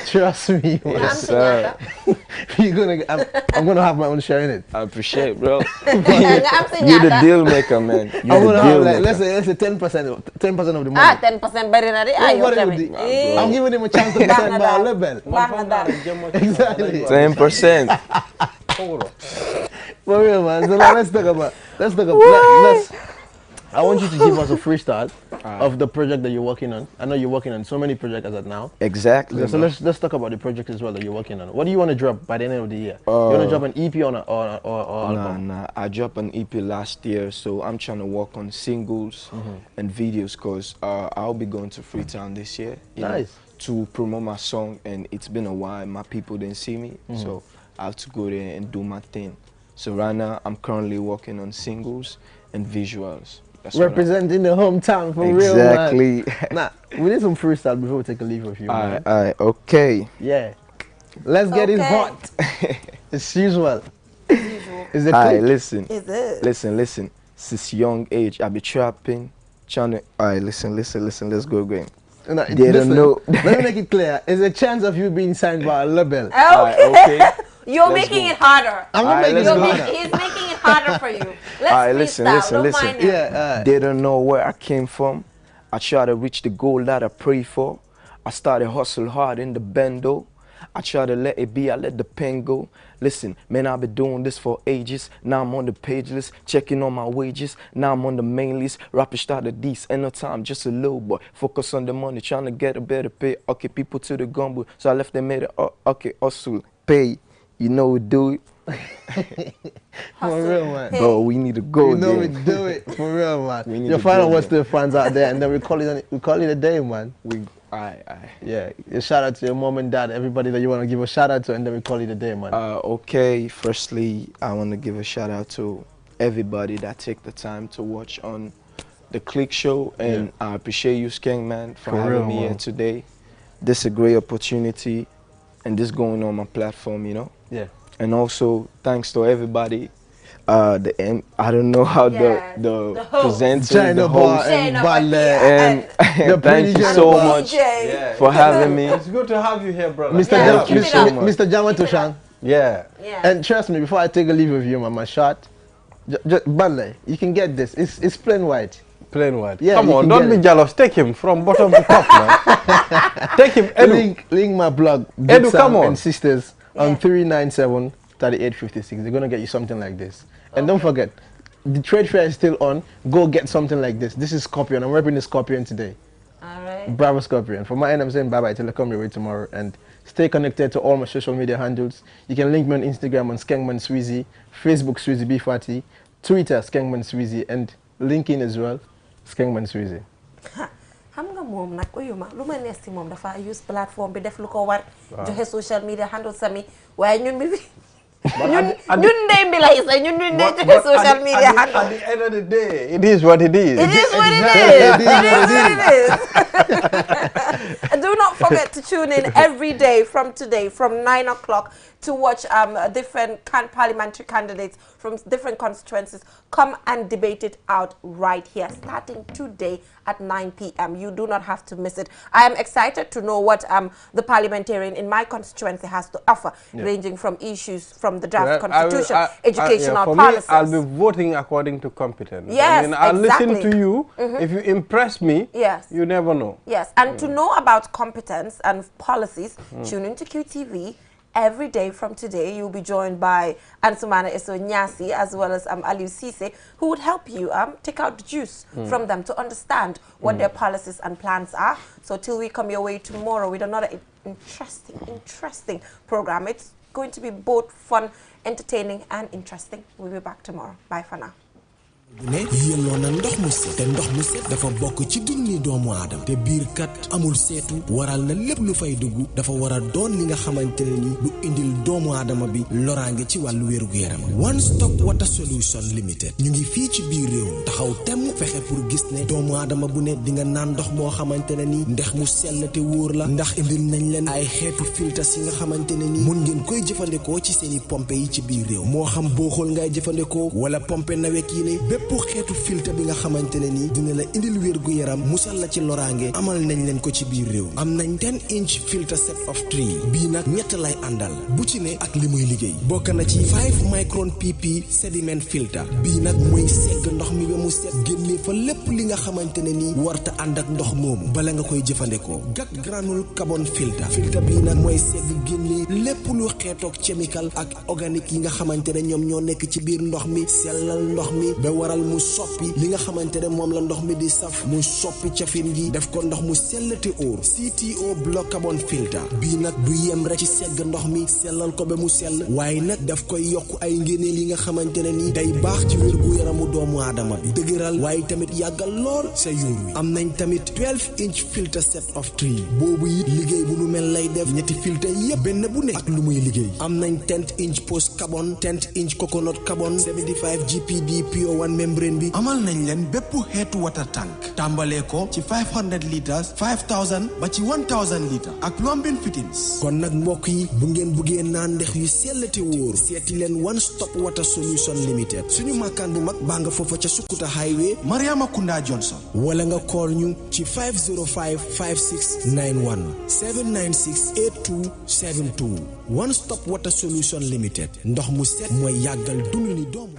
Trust me. Yes, sir. I'm gonna have my own share in it. I appreciate it, bro. You're the deal maker, man. You're I'm gonna the deal have, maker. let's say 10% of the money. 10% better than it. I'm giving him a chance to sign by a label. Exactly. 10%. For real, man. So now let's talk about. I want you to give us a freestyle of the project that you're working on. I know you're working on so many projects as of now. Exactly. So let's talk about the project as well that you're working on. What do you want to drop by the end of the year? You want to drop an EP or album? Nah. I dropped an EP last year, so I'm trying to work on singles and videos because I'll be going to Freetown this year. You know, to promote my song, and it's been a while. My people didn't see me, so I have to go there and do my thing. So right now, I'm currently working on singles and visuals. That's representing the hometown for real, man. Nah, we need some freestyle before we take a leave of you, man. Alright, okay. Yeah. Let's get it hot. As usual. Is it Alright, listen. Is it? Listen. Since young age, I be trapping, trying to... Alright, listen, let's go again. No, they don't know. Let me make it clear. There's a chance of you being signed by a label. Okay. You're making it harder. I'm not making it harder. He's making it harder for you. Listen. They don't know where I came from. I try to reach the goal that I pray for. I started hustle hard in the bando. I try to let it be, I let the pen go. Listen, man, I've been doing this for ages. Now I'm on the page list, checking on my wages. Now I'm on the main list. Rappers started these, ain't no time, just a little boy. Focus on the money, trying to get a better pay. Okay, people to the gumbo. So I left them made it, okay, hustle, pay. You know we do it. For real, man. Bro, we need to go. You know there. we do it. For real, man. We need You'll to find go out what's there. the fans out there, and then we call it a day, man. Aye. Yeah. A shout out to your mom and dad, everybody that you want to give a shout out to, and then we call it a day, man. Okay, firstly, I want to give a shout out to everybody that take the time to watch on the Click Show, and I appreciate you, Skeng Man, for having real, me here man. today. This is a great opportunity, and this going on my platform, you know. Yeah. And also, thanks to everybody. I don't know how the presenter, China the Bar host, and Ballet and the thank you so much for having me. It's good to have you here, brother. Mr. Jama Tushan. Yeah. And trust me, before I take a leave of you, man, my shot, Ballet, you can get this. It's plain white. Plain white. Yeah, Come you on, can don't get be it. jealous. Take him from bottom to top, man. Take him, Edu. Link my blog, Edu, come on. and Sisters, on 397-3856. They're going to get you something like this. And don't forget, the trade fair is still on. Go get something like this. This is Scorpion. I'm repping the Scorpion today. All right. Bravo, Scorpion. For my end, I'm saying bye-bye till I come your way tomorrow. And stay connected to all my social media handles. You can link me on Instagram on Skengman Sweezy, Facebook Sweezy B40, Twitter Skengman Sweezy, and LinkedIn as well, Skengman Sweezy. xam nga moom nag uyuma lu ma nees ci moom dafa use plateforme bi def lu ko war joxe social media handle sami waaye ñun mi ñun ndey mi lay say ñun ndey joxe social media handle. At the end of the day, it is what it is. It is what it is. Do not forget to tune in every day from today from 9 o'clock to watch different parliamentary candidates from different constituencies come and debate it out right here, starting today at 9 p.m. You do not have to miss it. I am excited to know what the parliamentarian in my constituency has to offer, ranging from issues from the draft constitution, educational policies. For me, I'll be voting according to competence. Yes, I mean, I'll exactly. listen to you. If you impress me, you never know. Yes, and to know about competence and policies, tune into QTV. Every day from today, you'll be joined by Ansumana Eso Nyasi as well as Aliu Sise, who would help you take out the juice from them to understand what their policies and plans are. So till we come your way tomorrow with another interesting program. It's going to be both fun, entertaining, and interesting. We'll be back tomorrow. Bye for now. ne yelloo na ndox mu set te ndox mu set dafa bokk ci dunni doomu aadama te biir kat amul seetu waral na lépp lu fay dugg dafa war a doon li nga xamante ne ni lu indil doomu aadama bi loraange ci wàllu wérugu yaram One Stop Water Solution Limited ñu ngi fii ci biir réew taxaw temm fexe pour gis ne doomu aadama bu ne di nga naan ndox moo xamante ne ni ndox mu sell te wóor la ndax indil nañ leen ay xeetu filtres yi nga xamante ne ni mun ngeen koy jëfandikoo ci seeni pompe yi ci biir réew moo xam booxool ngay jëfandikoo wala pompe nawek yi ne pour xeetu filtre bi nga xamante ne ni dina la indil wér gu yaram musal la ci loraange amal nañ leen ko ci biir réew am nañ 10-inch filter set of 3 bii nag ñett lay àndal bu ci ne ak li muy liggéey bokk na ci 5 micron pp sediment filter bii nag mooy segg ndox mi ba mu set génne fa lépp li nga xamante ne ni warta ànd ak ndox moomu bala nga koy jëfandikoo gat granule carbon filter bii nag mooy segg génne lépp lu xeetoog chemical ak organique yi nga xamante ne ñoom ñoo nekk ci biir ndox mi sellal ndox mi ba waral mu soppi li nga xamante ne moom la ndox mi di saf mu soppi cafin gi def ko ndox mu sell te óor CTO block carbon filter bii nag du yem rek ci segg ndox mi sellal ko ba mu sell waaye nag daf koy yokk ay ngéneel yi nga xamante ne ni day baax ci wér gu yaramu doomu aadama bi dëgëral waaye tamit yàggal lool sa yuur wi am nañ tamit 12-inch filter set of 3 boobu it liggéey bu nu mel lay def ñetti filter yépp benn bu nekk ak lu muy liggéey am nañ 10-inch post carbon 10-inch coconut carbon 75 GPD PO1 membrane bi amal nañ leen bépp xeetu water tank tàmbalee ko ci 500 litres 5000 ba ci 1000 litres ak plumbing fittings kon nag mbokk yi bu ngeen buggee naan ndex yu sell te wóor seeti leen One Stop Water Solution Limited suñu makkaan bu mag baa nga foofa ca Sukuta Highway Mariama Kunda Johnson wala nga call ñu ci 505 5691 796 8272 One Stop Water Solution Limited ndox mu set mooy yàggal dund ni doomu